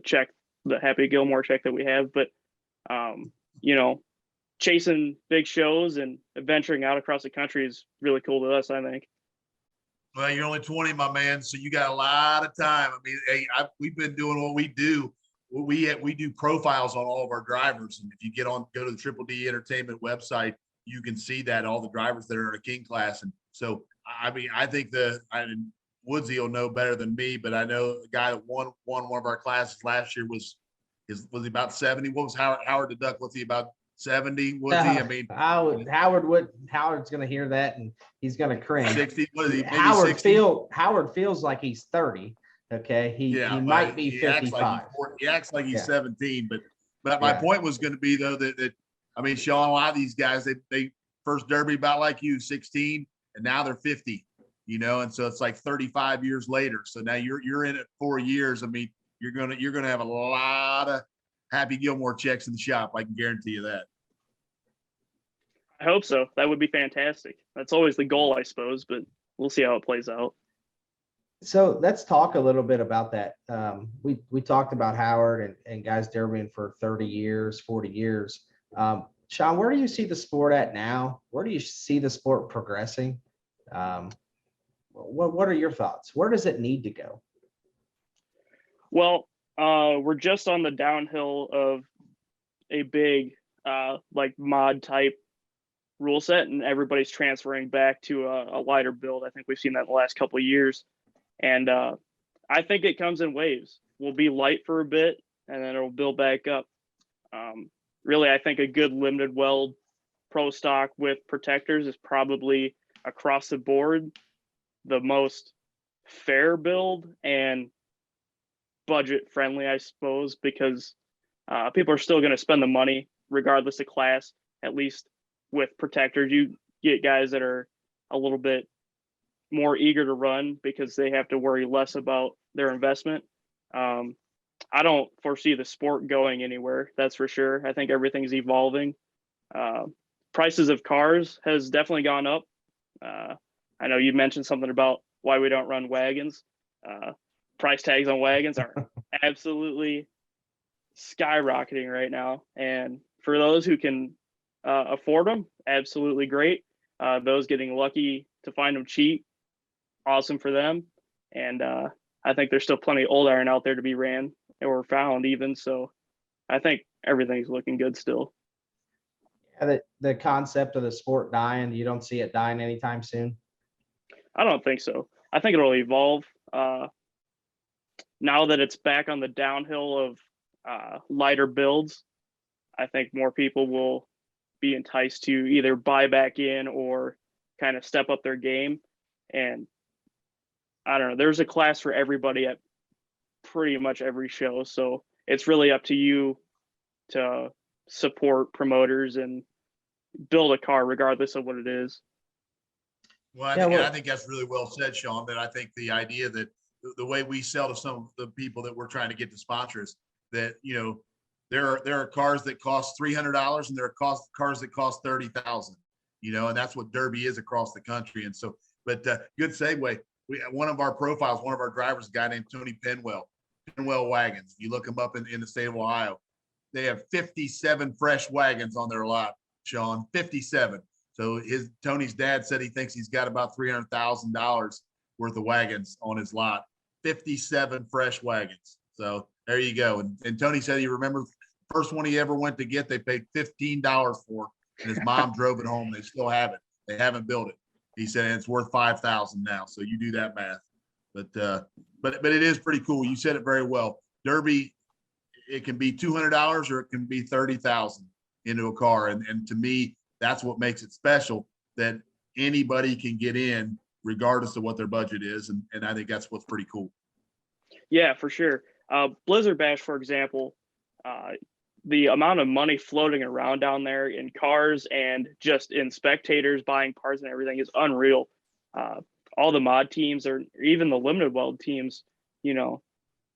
check, the Happy Gilmore check that we have. But you know, chasing big shows and venturing out across the country is really cool to us, I think. Well, you're only 20, my man, so you got a lot of time. I mean, hey, we've been doing what we do. We do profiles on all of our drivers, and if you go to the Triple D Entertainment website, you can see that all the drivers that are in a King class. And so, I mean, I think Woodsy will know better than me, but I know the guy that won one of our classes last year was he about 70? What was Howard the Duck? Was he about 70? Was he? I mean, Howard's going to hear that and he's going to cringe. 60? What is he? Maybe Howard 60? Howard feels like he's 30. Okay, he might be 55. He acts like he's 17. But my point was going to be though that I mean, Sean, a lot of these guys they first derby about like you, 16, and now they're 50. You know, and so it's like 35 years later. So now you're in it 4 years. I mean, you're gonna have a lot of Happy Gilmore checks in the shop. I can guarantee you that. I hope so. That would be fantastic. That's always the goal, I suppose, but we'll see how it plays out. So let's talk a little bit about that. We talked about Howard and guys derbying for 30 years, 40 years. Sean, where do you see the sport at now? Where do you see the sport progressing? What are your thoughts? Where does it need to go? Well, we're just on the downhill of a big like mod type rule set, and everybody's transferring back to a lighter build. I think we've seen that in the last couple of years, and I think it comes in waves. We'll be light for a bit, and then it'll build back up. Really, I think a good limited weld pro stock with protectors is probably across the board the most fair build and budget friendly, I suppose, because people are still going to spend the money regardless of class. At least with protectors, you get guys that are a little bit more eager to run because they have to worry less about their investment. I don't foresee the sport going anywhere, that's for sure. I think everything's evolving. Prices of cars has definitely gone up. I know you mentioned something about why we don't run wagons. Price tags on wagons are absolutely skyrocketing right now. And for those who can afford them, absolutely great. Those getting lucky to find them cheap, awesome for them. And I think there's still plenty of old iron out there to be ran or found even. So I think everything's looking good still. Yeah, the concept of the sport dying, you don't see it dying anytime soon? I don't think so. I think it'll evolve. Now that it's back on the downhill of lighter builds, I think more people will be enticed to either buy back in or kind of step up their game. And I don't know, there's a class for everybody at pretty much every show. So it's really up to you to support promoters and build a car regardless of what it is. Well, I think that's really well said, Sean. That I think the idea that the way we sell to some of the people that we're trying to get to sponsors, that there are cars that cost $300 and there are cars that cost $30,000. And that's what Derby is across the country. And so, but good segue. One of our profiles, one of our drivers, a guy named Tony Penwell Wagons. You look him up in the state of Ohio. They have 57 fresh wagons on their lot, Sean. 57. So Tony's dad said he thinks he's got about $300,000 worth of wagons on his lot. 57 fresh wagons. So there you go. And Tony said he remembers the first one he ever went to get, they paid $15 for, and his mom drove it home. They still have it. They haven't built it. He said it's worth $5,000 now. So you do that math. But it is pretty cool. You said it very well. Derby, it can be $200 or it can be $30,000 into a car. And to me, that's what makes it special, that anybody can get in regardless of what their budget is. And I think that's what's pretty cool. Yeah, for sure. Blizzard Bash, for example, the amount of money floating around down there in cars and just in spectators buying parts and everything is unreal. All the mod teams or even the limited weld teams,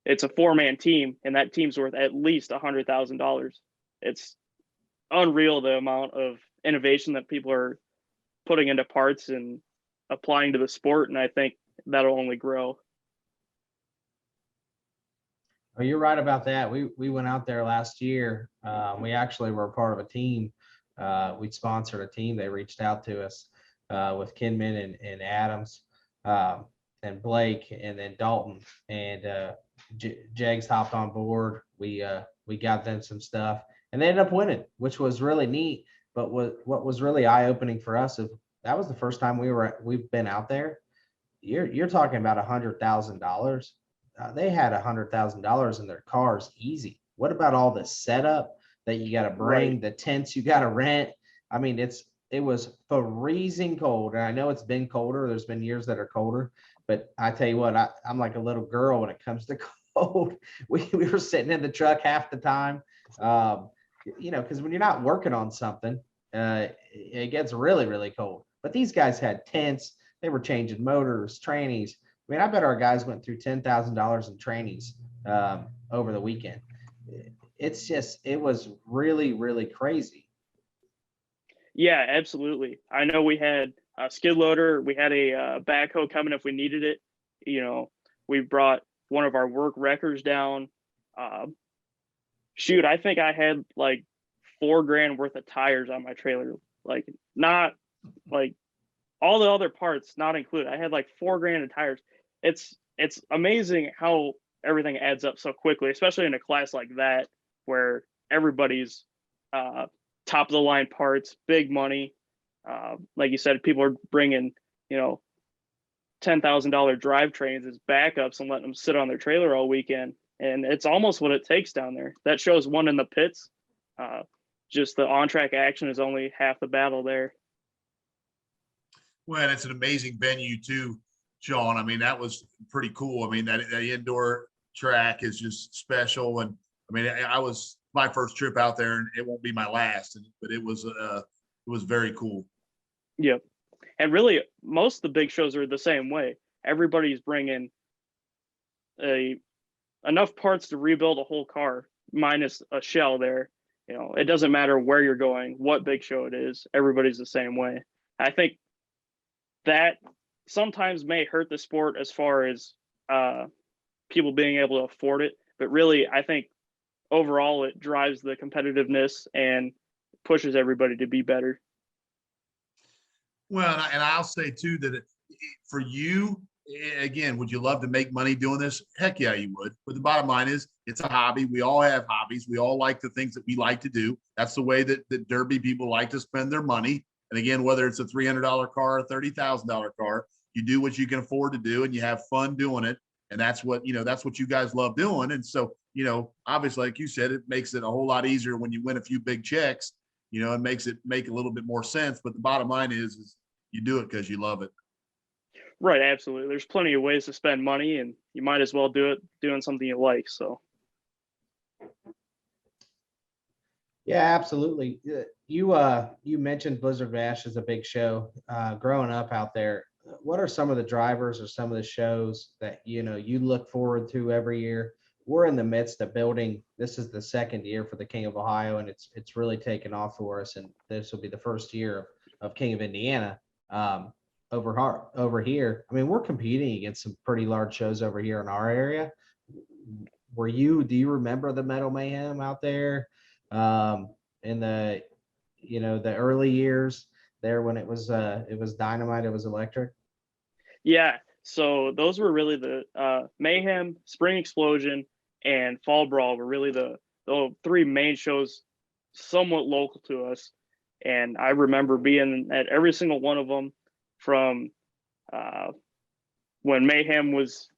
it's a 4-man team, and that team's worth at least $100,000. It's unreal the amount of innovation that people are putting into parts and applying to the sport, and I think that'll only grow. Oh, you're right about that. We went out there last year. We actually were part of a team. We sponsored a team. They reached out to us with Kinman and Adams and Blake and then Dalton, and Jags hopped on board. We got them some stuff, and they ended up winning, which was really neat. But what was really eye opening for us is that was the first time we've been out there. You're talking about $100,000. They had $100,000 in their cars easy. What about all the setup that you got to bring, Right. the tents you got to rent? I mean, it was freezing cold, and I know it's been colder. There's been years that are colder, but I tell you what, I'm like a little girl when it comes to cold. We were sitting in the truck half the time, because when you're not working on something, it gets really, really cold. But these guys had tents. They were changing motors, trannies. I mean, I bet our guys went through $10,000 in trainings over the weekend. It was really, really crazy. Yeah, absolutely. I know we had a skid loader. We had a backhoe coming if we needed it. We brought one of our work wreckers down. Shoot, I think I had like $4,000 worth of tires on my trailer. Like, not like all the other parts not included. I had like $4,000 in tires. It's amazing how everything adds up so quickly, especially in a class like that where everybody's top of the line parts, big money. Like you said, people are bringing $10,000 drivetrains as backups and letting them sit on their trailer all weekend, and it's almost what it takes down there. That shows one in the pits. Just the on-track action is only half the battle there. Well, it's an amazing venue too, Sean. I mean, that was pretty cool. I mean, that indoor track is just special. And I mean, I was my first trip out there, and it won't be my last. But it was very cool. Yep. And really, most of the big shows are the same way. Everybody's bringing enough parts to rebuild a whole car, minus a shell there. It doesn't matter where you're going, what big show it is. Everybody's the same way. I think that sometimes may hurt the sport as far as people being able to afford it. But really, I think overall it drives the competitiveness and pushes everybody to be better. Well, and I'll say too that for you, again, would you love to make money doing this? Heck yeah, you would. But the bottom line is, it's a hobby. We all have hobbies. We all like the things that we like to do. That's the way that Derby people like to spend their money. And again, whether it's a $300 car or $30,000 car, you do what you can afford to do, and you have fun doing it. And that's what you guys love doing. And so, obviously, like you said, it makes it a whole lot easier when you win a few big checks. It makes it make a little bit more sense. But the bottom line is you do it because you love it. Right, absolutely. There's plenty of ways to spend money, and you might as well do it doing something you like. So. Yeah, absolutely. You mentioned Blizzard Bash is a big show. Growing up out there, what are some of the drivers or some of the shows that you look forward to every year? We're in the midst of building. This is the second year for the King of Ohio, and it's really taken off for us. And this will be the first year of King of Indiana over here. I mean, we're competing against some pretty large shows over here in our area. Do you remember the Metal Mayhem out there in the the early years there when it was dynamite, it was electric? Yeah, so those were really the Mayhem, Spring Explosion, and Fall Brawl were really the three main shows somewhat local to us. And I remember being at every single one of them from when Mayhem was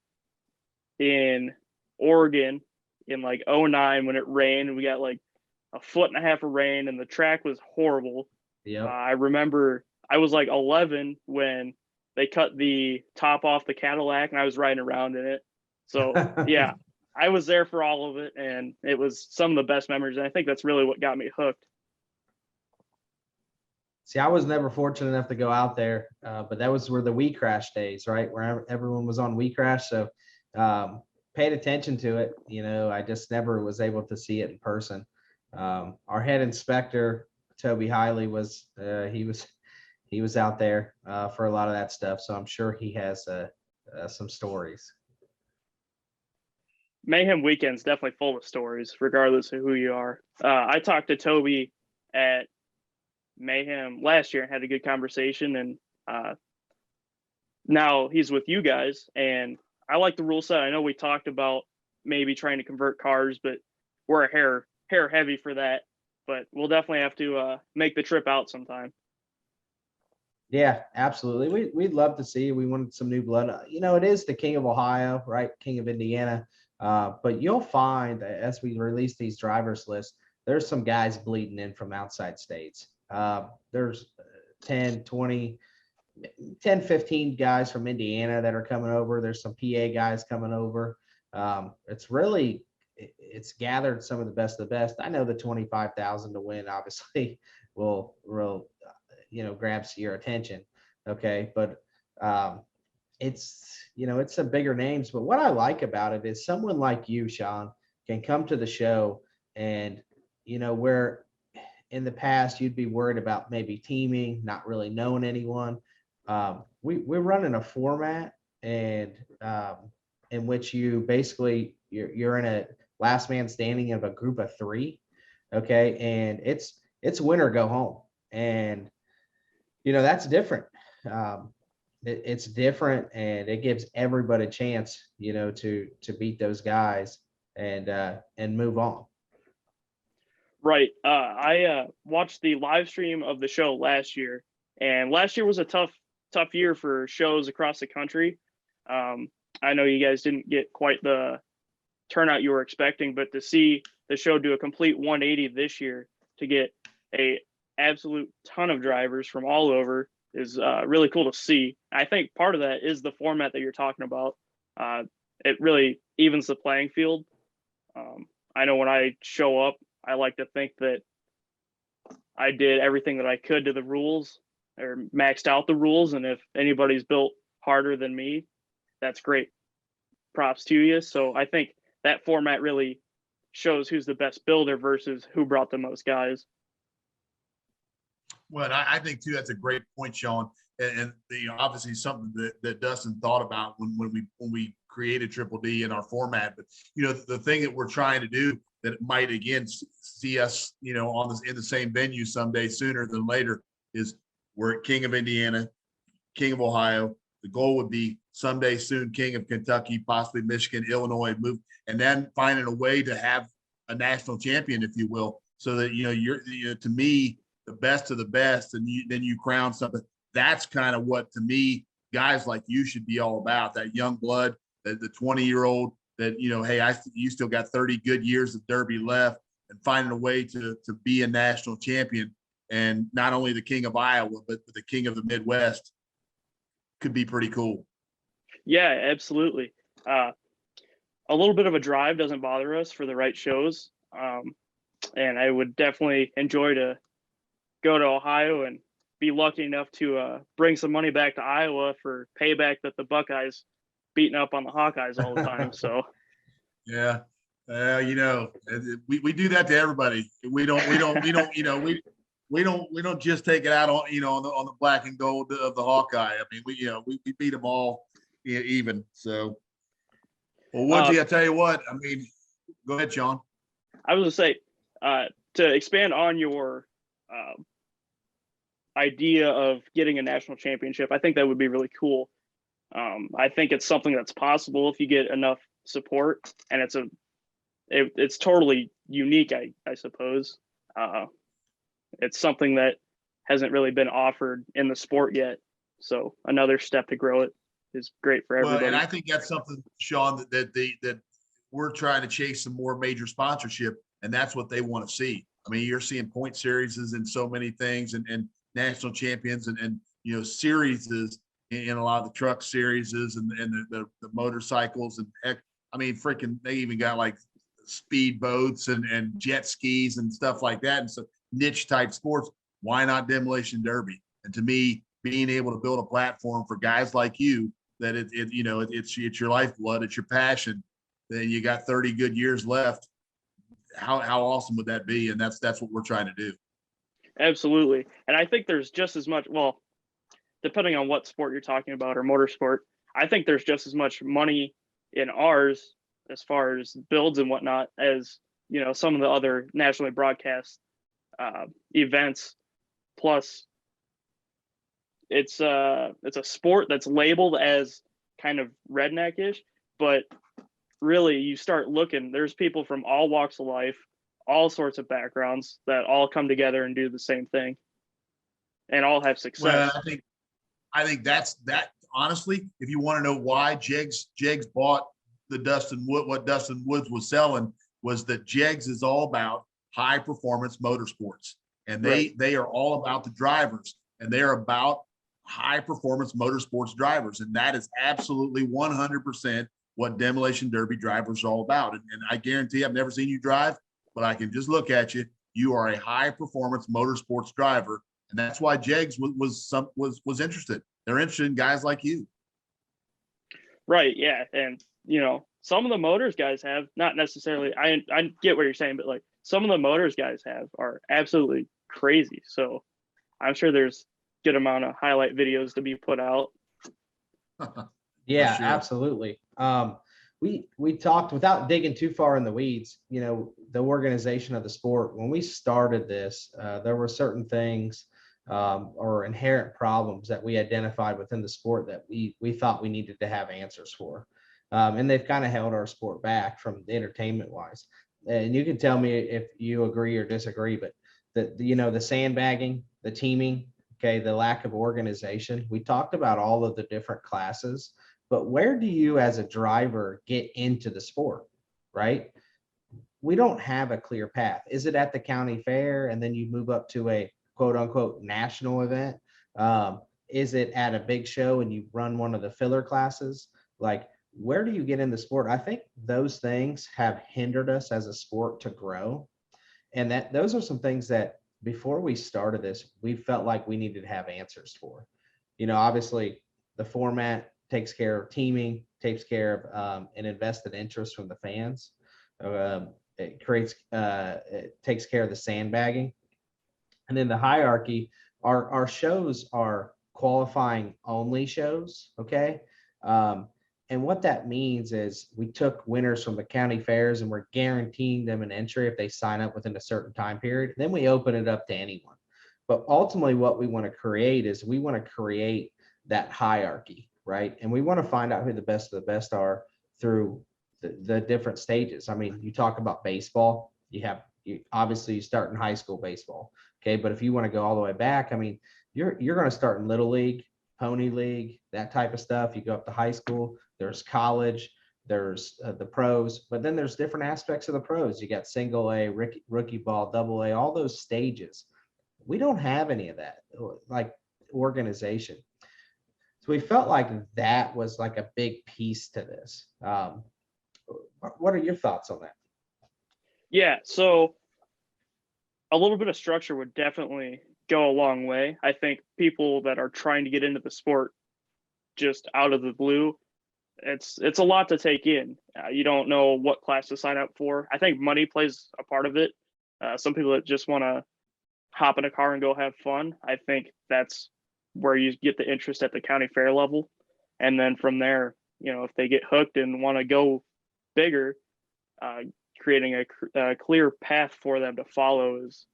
in Oregon in like 2009 when it rained, and we got like a foot and a half of rain and the track was horrible. Yeah. I remember I was like 11 when they cut the top off the Cadillac and I was riding around in it. So yeah, I was there for all of it, and it was some of the best memories. And I think that's really what got me hooked. See, I was never fortunate enough to go out there, but that was where the We Crash days, right? Where everyone was on We Crash. So paid attention to it. I just never was able to see it in person. Our head inspector, Toby Hiley, he was out there for a lot of that stuff. So I'm sure he has some stories. Mayhem Weekend's definitely full of stories, regardless of who you are. I talked to Toby at Mayhem last year and had a good conversation, and now he's with you guys, and I like the rule set. I know we talked about maybe trying to convert cars, but we're a hair heavy for that. But we'll definitely have to make the trip out sometime. Yeah, absolutely. We'd love to see. We wanted some new blood. It is the King of Ohio, right? King of Indiana. But you'll find that as we release these drivers lists, there's some guys bleeding in from outside states. There's 10, 15 guys from Indiana that are coming over. There's some PA guys coming over. It's gathered some of the best of the best. I know the 25,000 to win obviously will grabs your attention. Okay. But it's some bigger names, but what I like about it is someone like you, Sean, can come to the show and, where in the past you'd be worried about maybe teaming, not really knowing anyone. We're running a format and in which you basically you're in a last man standing of a group of 3. Okay. And it's win or go home. And that's different. It's different, and it gives everybody a chance, to beat those guys and move on. Right. I watched the live stream of the show last year, and last year was a tough year for shows across the country. I know you guys didn't get quite the turnout you were expecting, but to see the show do a complete 180 this year, to get a absolute ton of drivers from all over, is really cool to see. I think part of that is the format that you're talking about. It really evens the playing field. I know when I show up, I like to think that I did everything that I could to the rules, or maxed out the rules. And if anybody's built harder than me, that's great. Props to you. So I think that format really shows who's the best builder versus who brought the most guys. Well, I think too, that's a great point, Sean. And obviously something that Dustin thought about when we created Triple D in our format. But the thing that we're trying to do that might again see us, on this in the same venue someday sooner than later, is we're at King of Indiana, King of Ohio. The goal would be someday soon King of Kentucky, possibly Michigan, Illinois, move, and then finding a way to have a national champion, if you will, so that you're to me the best of the best, and then you crown something. That's kind of what, to me, guys like you should be all about. That young blood, the 20-year-old that, hey, you still got 30 good years of Derby left, and finding a way to be a national champion, and not only the King of Iowa, but the King of the Midwest could be pretty cool. Yeah, absolutely. A little bit of a drive doesn't bother us for the right shows. And I would definitely enjoy to go to Ohio and be lucky enough to bring some money back to Iowa for payback that the Buckeyes beating up on the Hawkeyes all the time. So yeah, we do that to everybody. We don't just take it out on the black and gold of the Hawkeye. I mean, we beat them all even. So, well, I tell you what, I mean, go ahead, Sean. I was going to say, to expand on your idea of getting a national championship, I think that would be really cool. I think it's something that's possible if you get enough support, and it's totally unique, I suppose. It's something that hasn't really been offered in the sport yet. So another step to grow it is great for everybody. Well, and I think that's something, Sean, that we're trying to chase some more major sponsorship, and that's what they want to see. I mean, you're seeing point series and so many things, and national champions and series in a lot of the truck series and the motorcycles, and heck, I mean, freaking, they even got like speed boats and jet skis and stuff like that. And so niche type sports, why not Demolition Derby? And to me, being able to build a platform for guys like you, that it's your lifeblood, it's your passion, then you got 30 good years left. How awesome would that be? And that's what we're trying to do. Absolutely. And I think there's just as much, well, depending on what sport you're talking about or motorsport, I think there's just as much money in ours as far as builds and whatnot as, you know, some of the other nationally broadcast events. Plus, it's a sport that's labeled as kind of redneck-ish, but really you start looking, there's people from all walks of life, all sorts of backgrounds that all come together and do the same thing and all have success. Well, I think that's that. Honestly, if you want to know why Jegs bought the Dustin Wood, what Dustin Woods was selling was that Jegs is all about high performance motorsports, and they are all about the drivers, and they are about high performance motorsports drivers, and that is absolutely 100% what Demolition Derby drivers are all about. And I guarantee I've never seen you drive, but I can just look at you. You are a high performance motorsports driver, and that's why Jegs was interested. They're interested in guys like you. Right. Yeah. And, you know, some of the motors guys have, not necessarily, I get what you're saying, but like some of the motors guys have are absolutely crazy. So I'm sure there's good amount of highlight videos to be put out. Yeah, sure. Absolutely. We talked, without digging too far in the weeds, you know, the organization of the sport. When we started this, there were certain things or inherent problems that we identified within the sport that we thought we needed to have answers for. And they've kind of held our sport back from the entertainment wise. And you can tell me if you agree or disagree, but the sandbagging, the teaming, okay, the lack of organization. We talked about all of the different classes, but where do you as a driver get into the sport, right? We don't have a clear path. Is it at the county fair and then you move up to a quote unquote national event? Is it at a big show and you run one of the filler classes? Like, where do you get in the sport? I think those things have hindered us as a sport to grow. And that those are some things that before we started this, we felt like we needed to have answers for. You know, obviously the format takes care of teaming, takes care of an invested interest from the fans. It takes care of the sandbagging. And then the hierarchy, our shows are qualifying only shows, okay? And what that means is we took winners from the county fairs and we're guaranteeing them an entry if they sign up within a certain time period. Then we open it up to anyone. But ultimately what we want to create is we want to create that hierarchy, right? And we want to find out who the best of the best are through the different stages. I mean, you talk about baseball, obviously you start in high school baseball. Okay. But if you want to go all the way back, I mean, you're going to start in little league, pony league, that type of stuff. You go up to high school, there's college, there's the pros, but then there's different aspects of the pros. You got single A, rookie ball, double A, all those stages. We don't have any of that, like organization. So we felt like that was like a big piece to this. What are your thoughts on that? Yeah. So a little bit of structure would definitely go a long way. I think people that are trying to get into the sport just out of the blue, it's a lot to take in. You don't know what class to sign up for. I think money plays a part of it. Some people that just want to hop in a car and go have fun, I think that's where you get the interest at the county fair level. And then from there, you know, if they get hooked and want to go bigger, creating a clear path for them to follow is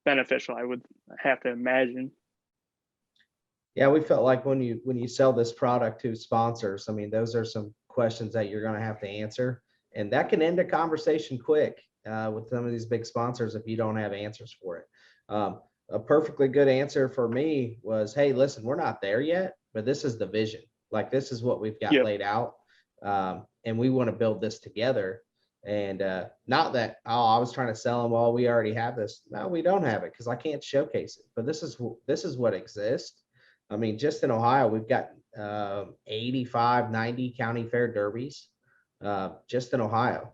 beneficial, I would have to imagine. Yeah, we felt like when you sell this product to sponsors, I mean, those are some questions that you're going to have to answer, and that can end a conversation quick with some of these big sponsors if you don't have answers for it. A perfectly good answer for me was, hey, listen, we're not there yet, but this is the vision. Like, this is what we've got laid out, and we want to build this together. And not that, oh, I was trying to sell them, well, we already have this. No, we don't have it because I can't showcase it. But this is what exists. I mean, just in Ohio, we've got 85, 90 county fair derbies just in Ohio.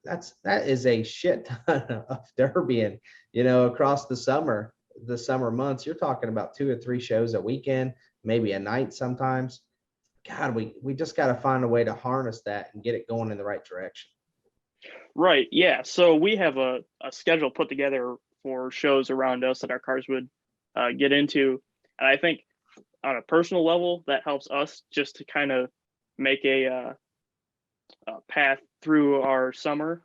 That is a shit ton of derbying, you know, across the summer months. You're talking about 2 or 3 shows a weekend, maybe a night sometimes. God, we just got to find a way to harness that and get it going in the right direction. Right. Yeah. So we have a schedule put together for shows around us that our cars would get into. And I think on a personal level, that helps us just to kind of make a path through our summer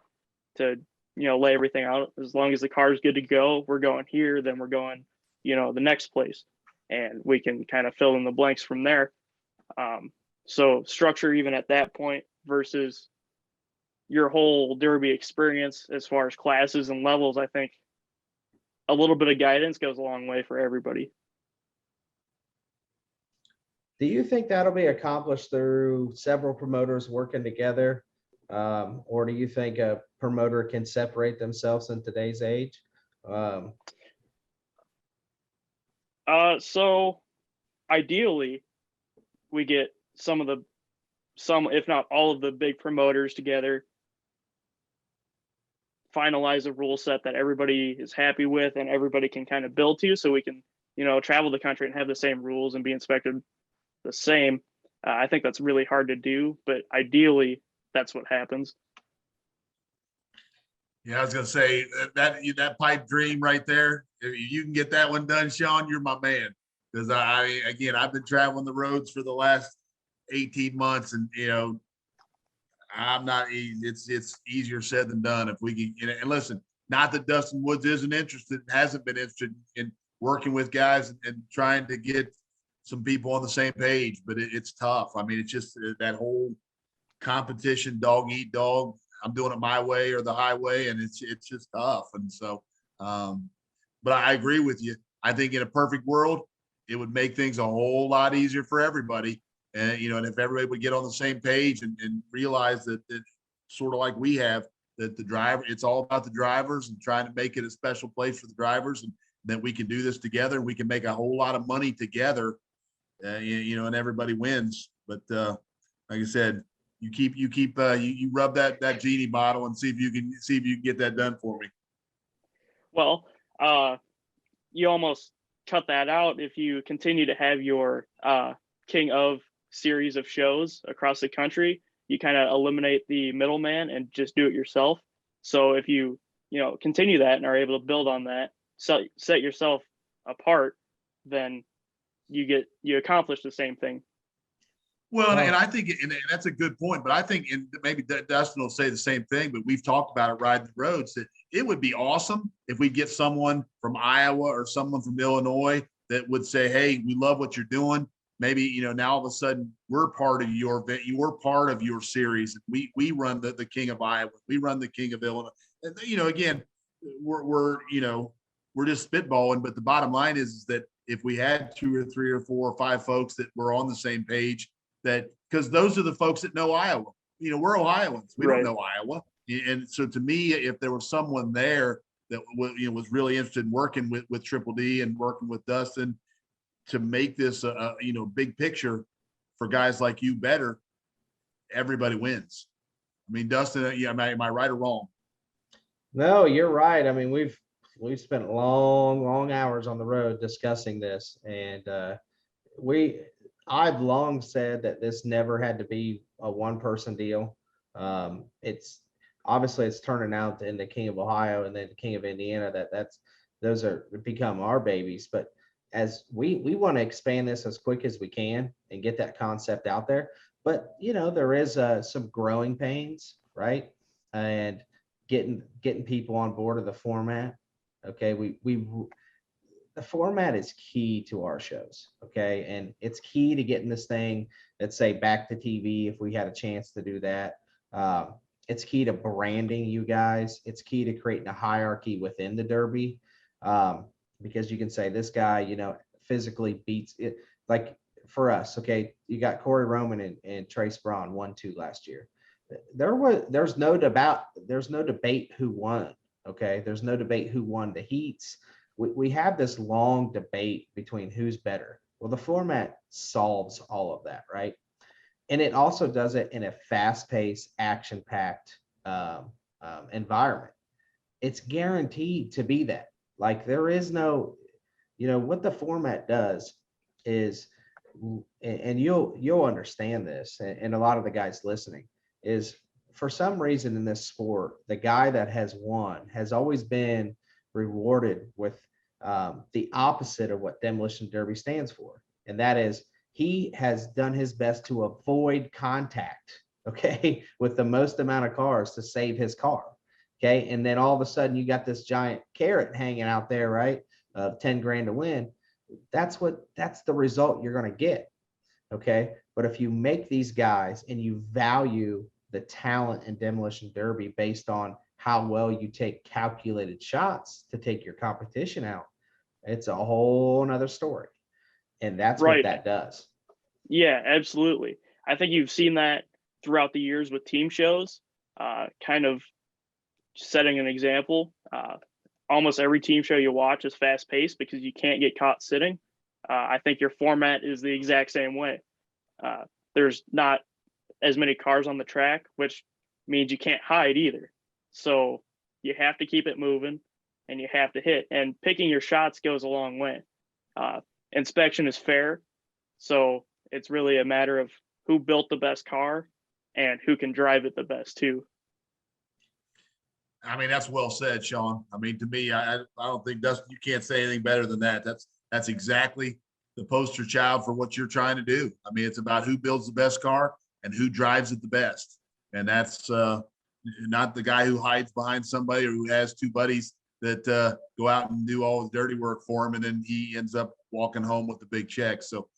to, lay everything out. As long as the car's good to go, we're going here, then we're going, the next place. And we can kind of fill in the blanks from there. So structure even at that point versus your whole Derby experience as far as classes and levels, I think a little bit of guidance goes a long way for everybody. Do you think that'll be accomplished through several promoters working together? Or do you think a promoter can separate themselves in today's age? So ideally we get some, if not all of the big promoters together, finalize a rule set that everybody is happy with and everybody can kind of build to, so we can, travel the country and have the same rules and be inspected the same. I think that's really hard to do, but ideally that's what happens. Yeah, I was gonna say that pipe dream right there. If you can get that one done, Sean, you're my man. Because I've been traveling the roads for the last 18 months, and I'm not. It's easier said than done. If we can, and listen, not that Dustin Woods isn't interested, hasn't been interested in working with guys and trying to get some people on the same page, but it's tough. I mean, it's just that whole competition, dog eat dog. I'm doing it my way or the highway, and it's just tough. And so, but I agree with you. I think in a perfect world, it would make things a whole lot easier for everybody. And and if everybody would get on the same page and realize that sort of like we have, that the driver, it's all about the drivers and trying to make it a special place for the drivers, and that we can do this together. We can make a whole lot of money together, and everybody wins. But like I said, you rub that genie bottle and see if you can get that done for me. Well, you almost cut that out if you continue to have your King of series of shows across the country. You kind of eliminate the middleman and just do it yourself. So if you continue that and are able to build on that, set yourself apart, then you accomplish the same thing. Well, and I think, and that's a good point, but I think, and maybe Dustin will say the same thing, but we've talked about it riding the roads, that it would be awesome if we get someone from Iowa or someone from Illinois that would say, hey, we love what you're doing. Maybe, now all of a sudden we're part of your event, you're part of your series. We run the King of Iowa, we run the King of Illinois. And, again, we're just spitballing, but the bottom line is that if we had 2 or 3 or 4 or 5 folks that were on the same page, that because those are the folks that know Iowa. We're Ohioans. We don't know Iowa. And so to me, if there was someone there that was really interested in working with Triple D and working with Dustin to make this a big picture for guys like you better, everybody wins. I mean, Dustin, am I right or wrong? No, you're right. I mean, we've spent long hours on the road discussing this, and I've long said that this never had to be a one-person deal. It's obviously it's turning out in the King of Ohio and then the King of Indiana those are become our babies. But as we want to expand this as quick as we can and get that concept out there. But there is some growing pains, right? And getting people on board of the format. Okay, the format is key to our shows, okay? And it's key to getting this thing, let's say, back to TV if we had a chance to do that. It's key to branding you guys. It's key to creating a hierarchy within the Derby, because you can say this guy, physically beats it. Like for us, okay, you got Corey Roman and Trace Braun 1-2 last year. There's no debate who won, okay? There's no debate who won the heats. We have this long debate between who's better. Well, the format solves all of that, right? And it also does it in a fast-paced, action-packed environment. It's guaranteed to be that. Like there is no, what the format does is and you'll understand this, and a lot of the guys listening, is for some reason in this sport, the guy that has won has always been rewarded with the opposite of what demolition derby stands for, and that is he has done his best to avoid contact, okay, with the most amount of cars to save his car. Okay. And then all of a sudden you got this giant carrot hanging out there, right? Of 10 grand to win. That's the result you're going to get. Okay. But if you make these guys and you value the talent in demolition derby based on how well you take calculated shots to take your competition out, it's a whole nother story. And that's what that does. Yeah, absolutely. I think you've seen that throughout the years with team shows, kind of setting an example. Almost every team show you watch is fast paced because you can't get caught sitting. I think your format is the exact same way. There's not as many cars on the track, which means you can't hide either. So you have to keep it moving and you have to hit, and picking your shots goes a long way. Inspection is fair. So it's really a matter of who built the best car and who can drive it the best too. I mean, that's well said, Sean. I mean, to me, I don't think you can't say anything better than that. That's exactly the poster child for what you're trying to do. I mean, it's about who builds the best car and who drives it the best. And that's not the guy who hides behind somebody or who has two buddies that go out and do all the dirty work for him, and then he ends up walking home with the big check. So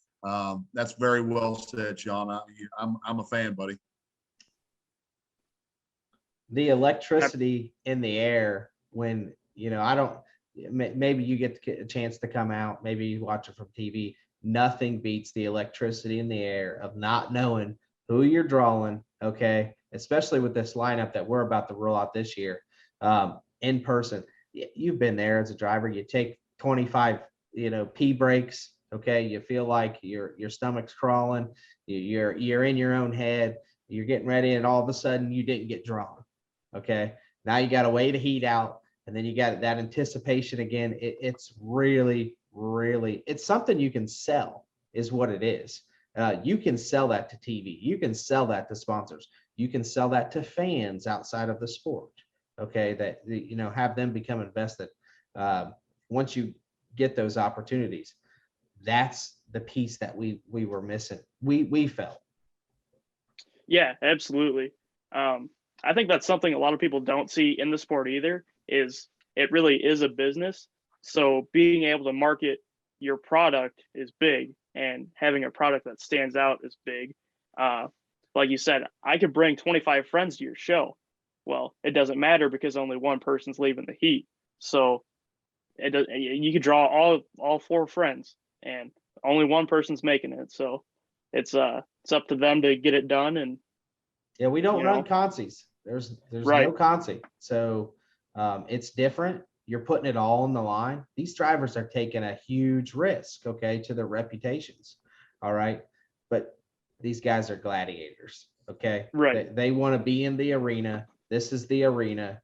that's very well said, Sean. I'm a fan, buddy. The electricity in the air when, maybe you get a chance to come out, maybe you watch it from TV. Nothing beats the electricity in the air of not knowing who you're drawing, okay? Especially with this lineup that we're about to roll out this year, in person. You've been there as a driver. You take 25, pee breaks, okay? You feel like your stomach's crawling. You're in your own head. You're getting ready, and all of a sudden you didn't get drawn. Okay. Now you got to wait a heat out, and then you got that anticipation again. It's really, really, it's something you can sell is what it is. You can sell that to TV. You can sell that to sponsors. You can sell that to fans outside of the sport. Okay. That, have them become invested. Once you get those opportunities, that's the piece that we were missing. We felt. Yeah, absolutely. I think that's something a lot of people don't see in the sport either, is it really is a business. So being able to market your product is big, and having a product that stands out is big. Like you said, I could bring 25 friends to your show. Well, it doesn't matter because only one person's leaving the heat. So you could draw all 4 friends and only one person's making it. So it's up to them to get it done. And yeah, we don't run consies. There's right. No consi. So it's different. You're putting it all on the line. These drivers are taking a huge risk, okay, to their reputations. All right. But these guys are gladiators. Okay. Right. They want to be in the arena. This is the arena.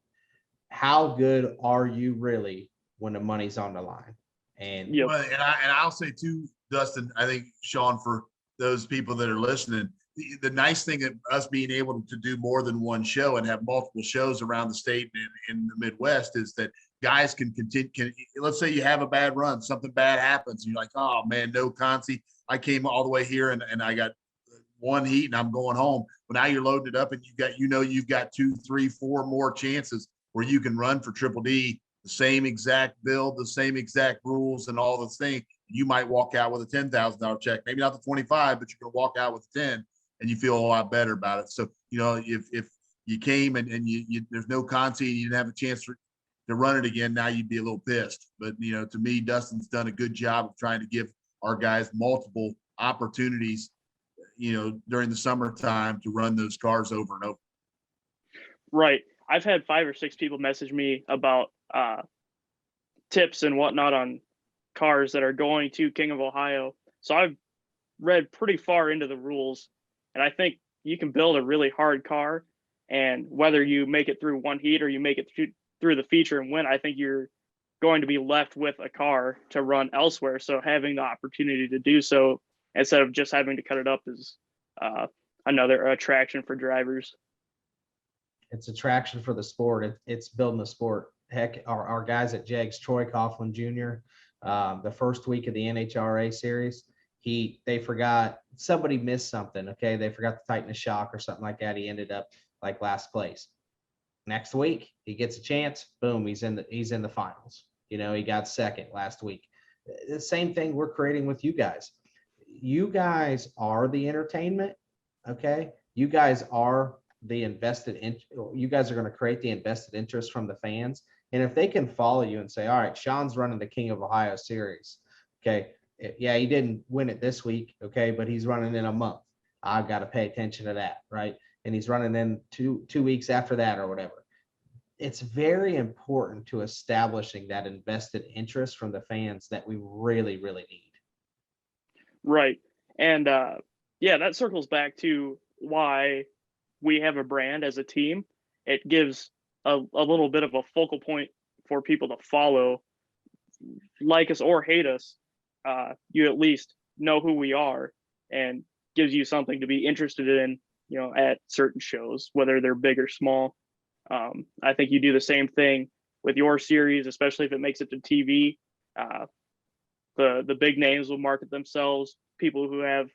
How good are you really when the money's on the line? And yep. And I'll say too, Dustin, I think, Sean, for those people that are listening, the nice thing of us being able to do more than one show and have multiple shows around the state and in the Midwest is that guys can continue. Let's say you have a bad run, something bad happens, and you're like, oh man, no consi. I came all the way here and I got one heat and I'm going home. But now you're loading it up and you've got 2, 3, 4 more chances where you can run for Triple D, the same exact build, the same exact rules and all the things. You might walk out with a $10,000 check, maybe not the 25, but you're going to walk out with 10. And you feel a lot better about it. So, if you came and you there's no consi and you didn't have a chance to run it again, now you'd be a little pissed. But, to me, Dustin's done a good job of trying to give our guys multiple opportunities, during the summertime to run those cars over and over. Right. I've had 5 or 6 people message me about tips and whatnot on cars that are going to King of Ohio. So I've read pretty far into the rules. And I think you can build a really hard car, and whether you make it through one heat or you make it through the feature and win, I think you're going to be left with a car to run elsewhere. So having the opportunity to do so instead of just having to cut it up is another attraction for drivers. It's attraction for the sport. It's building the sport. Heck, our guys at Jegs, Troy Coughlin Jr., the first week of the NHRA series, they forgot, somebody missed something. Okay. They forgot to tighten a shock or something like that. He ended up like last place. Next week, he gets a chance. Boom. He's in the finals. You know, he got second last week. The same thing we're creating with you guys. You guys are the entertainment. Okay. You guys are the you guys are going to create the invested interest from the fans. And if they can follow you and say, all right, Sean's running the King of Ohio series. Okay. Yeah, he didn't win it this week. Okay. But he's running in a month. I've got to pay attention to that. Right. And he's running in two weeks after that or whatever. It's very important to establishing that invested interest from the fans that we really, really need. Right. And that circles back to why we have a brand as a team. It gives a little bit of a focal point for people to follow, like us or hate us. You at least know who we are, and gives you something to be interested in, at certain shows, whether they're big or small. I think you do the same thing with your series, especially if it makes it to TV. The big names will market themselves. People who have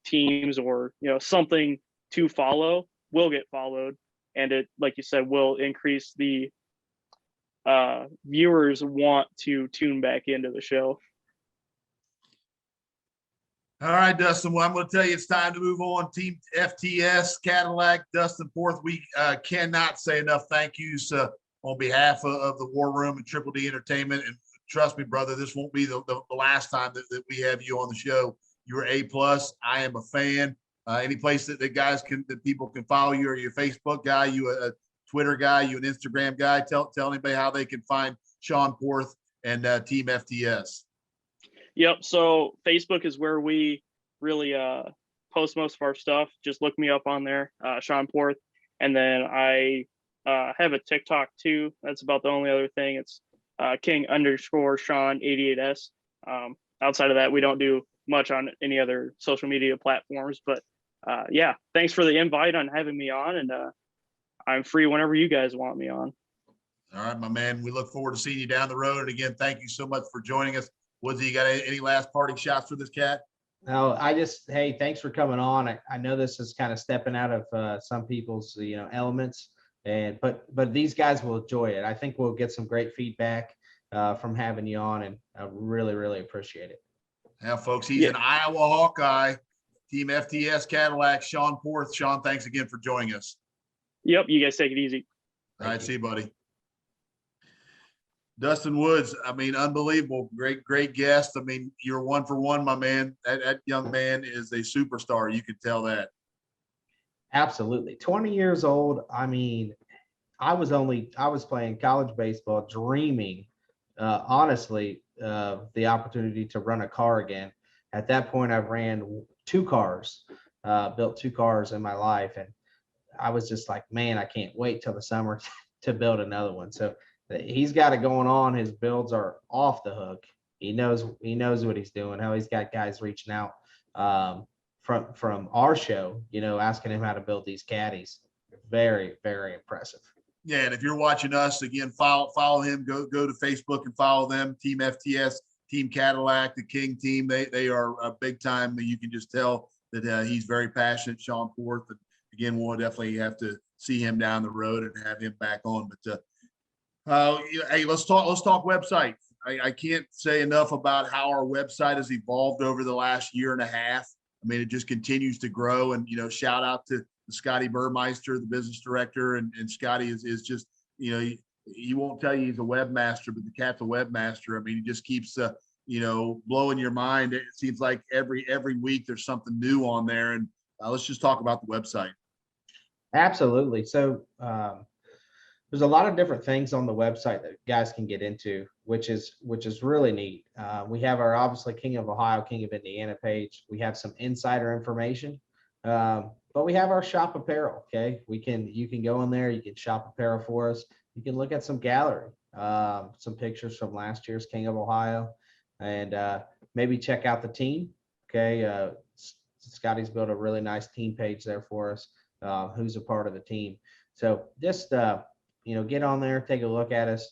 teams or something to follow will get followed, and it, like you said, will increase the viewers want to tune back into the show. All right, Dustin. Well, I'm going to tell you it's time to move on. Team FTS, Cadillac, Dustin Porth. We cannot say enough thank yous on behalf of the War Room and Triple D Entertainment. And trust me, brother, this won't be the last time that we have you on the show. You're A+. I am a fan. Any place that people can follow you, or your Facebook guy, you a Twitter guy, you an Instagram guy. Tell anybody how they can find Sean Porth and Team FTS. Yep. So Facebook is where we really post most of our stuff. Just look me up on there, Sean Porth. And then I have a TikTok too. That's about the only other thing. It's King_Sean88S. Outside of that, we don't do much on any other social media platforms. But thanks for the invite on having me on. And I'm free whenever you guys want me on. All right, my man. We look forward to seeing you down the road. And again, thank you so much for joining us. Woodsy, you got any last parting shots for this cat? No, hey, thanks for coming on. I know this is kind of stepping out of some people's, elements, but these guys will enjoy it. I think we'll get some great feedback from having you on, and I really, really appreciate it. Yeah, folks, he's an Iowa Hawkeye. Team FTS Cadillac, Sean Porth. Sean, thanks again for joining us. Yep, you guys take it easy. All right, see you, buddy. Dustin Woods, I mean, unbelievable. Great guest. I mean, you're 1 for 1, my man. That young man is a superstar. You can tell that. Absolutely. 20 years old. I mean, I was playing college baseball, dreaming, honestly, of the opportunity to run a car again. At that point, I've ran 2 cars, built 2 cars in my life. And I was just like, man, I can't wait till the summer to build another one. So he's got it going on. His builds are off the hook. He knows what he's doing. How he's got guys reaching out from our show, asking him how to build these caddies. Very, very impressive. Yeah, and if you're watching us, again, follow him. Go to Facebook and follow them. Team FTS, Team Cadillac, the King team. They are a big time. You can just tell that he's very passionate. Sean Porth. And again, we'll definitely have to see him down the road and have him back on. But hey, let's talk website. I can't say enough about how our website has evolved over the last year and a half. I mean, it just continues to grow, and shout out to Scotty Burmeister, the business director, and Scotty is just, he won't tell you he's a webmaster, but the cat's a webmaster. I mean, he just keeps blowing your mind. It seems like every week there's something new on there, and let's just talk about the website. Absolutely. So there's a lot of different things on the website that guys can get into, which is really neat. We have our, obviously, King of Ohio, King of Indiana page. We have some insider information, but we have our shop apparel. Okay, you can go in there, you can shop apparel for us. You can look at some gallery, some pictures from last year's King of Ohio, and maybe check out the team. Okay. Scotty's built a really nice team page there for us, who's a part of the team. So just, get on there, take a look at us.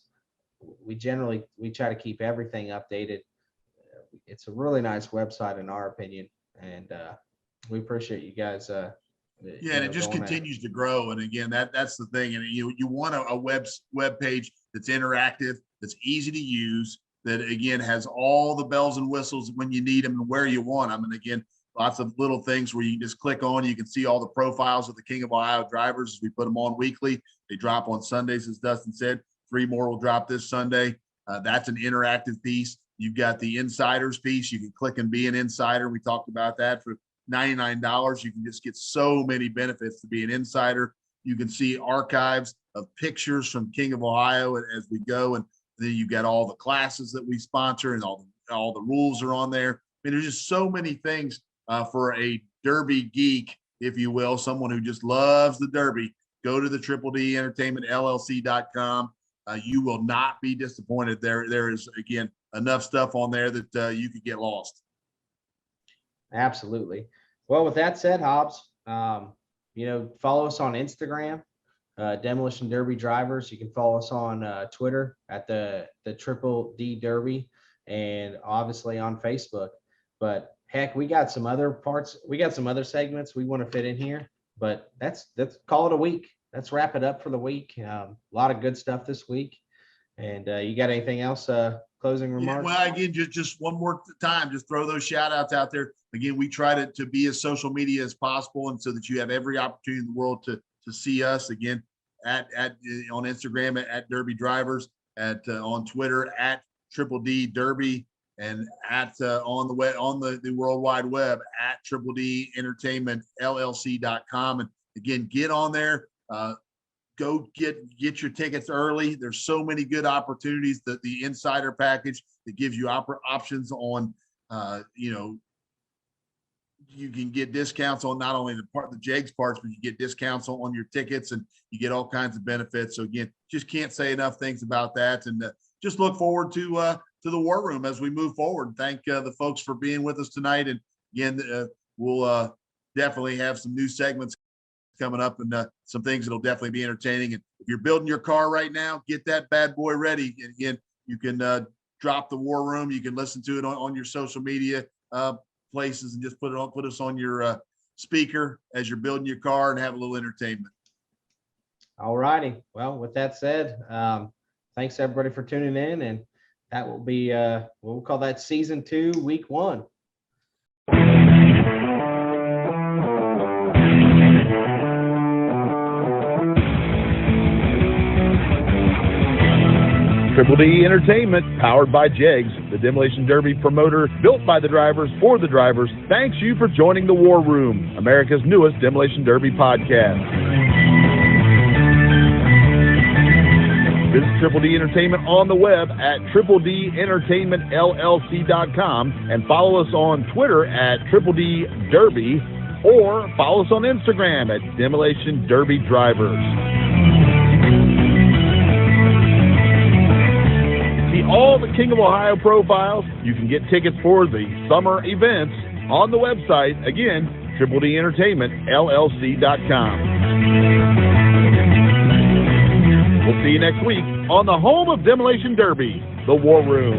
We try to keep everything updated. It's a really nice website in our opinion. And we appreciate you guys. And it just continues to grow. And again, that's the thing. And you want a web page that's interactive, that's easy to use, that again has all the bells and whistles when you need them and where you want them. And again, lots of little things where you can just click on, you can see all the profiles of the King of Ohio drivers. We put them on weekly. They drop on Sundays, as Dustin said. 3 more will drop this Sunday. That's an interactive piece. You've got the insiders piece. You can click and be an insider. We talked about that. For $99, you can just get so many benefits to be an insider. You can see archives of pictures from King of Ohio as we go. And then you've got all the classes that we sponsor, and all the rules are on there. I mean, there's just so many things for a Derby geek, if you will, someone who just loves the Derby. Go to the Triple D Entertainment LLC.com. You will not be disappointed. There is, again, enough stuff on there that you could get lost. Absolutely. Well, with that said, Hobbs, follow us on Instagram, Demolition Derby Drivers. You can follow us on Twitter at the Triple D Derby, and obviously on Facebook. But heck, we got some other parts. We got some other segments we want to fit in here, but let's call it a week. Let's wrap it up for the week. A lot of good stuff this week. And you got anything else? Closing remarks? Yeah, well, again, just one more time, just throw those shout outs out there. Again, we try to be as social media as possible, and so that you have every opportunity in the world to see us. Again, on Instagram at Derby Drivers, on Twitter at Triple D Derby, and on the World Wide Web at Triple D Entertainment LLC.com. And again, get on there. Go get your tickets early. There's so many good opportunities. The insider package that gives you options on, you can get discounts on not only the Jegs parts, but you get discounts on your tickets, and you get all kinds of benefits. So again, just can't say enough things about that. And just look forward to the War Room as we move forward. Thank the folks for being with us tonight. And again, we'll definitely have some new segments coming up, and some things that'll definitely be entertaining. And if you're building your car right now, get that bad boy ready. And again, you can drop the War Room. You can listen to it on your social media places, and just put us on your speaker as you're building your car, and have a little entertainment. All righty. Well, with that said, thanks everybody for tuning in, and that will be we'll call that season 2, week 1. Triple D Entertainment, powered by Jegs, the Demolition Derby promoter built by the drivers for the drivers, thanks you for joining the War Room, America's newest Demolition Derby podcast. Visit Triple D Entertainment on the web at tripledentertainmentllc.com, and follow us on Twitter at Triple D Derby, or follow us on Instagram at Demolition Derby Drivers. All the King of Ohio profiles. You can get tickets for the summer events on the website, again, Triple D Entertainment LLC.com. We'll see you next week on the home of Demolition Derby, the War Room.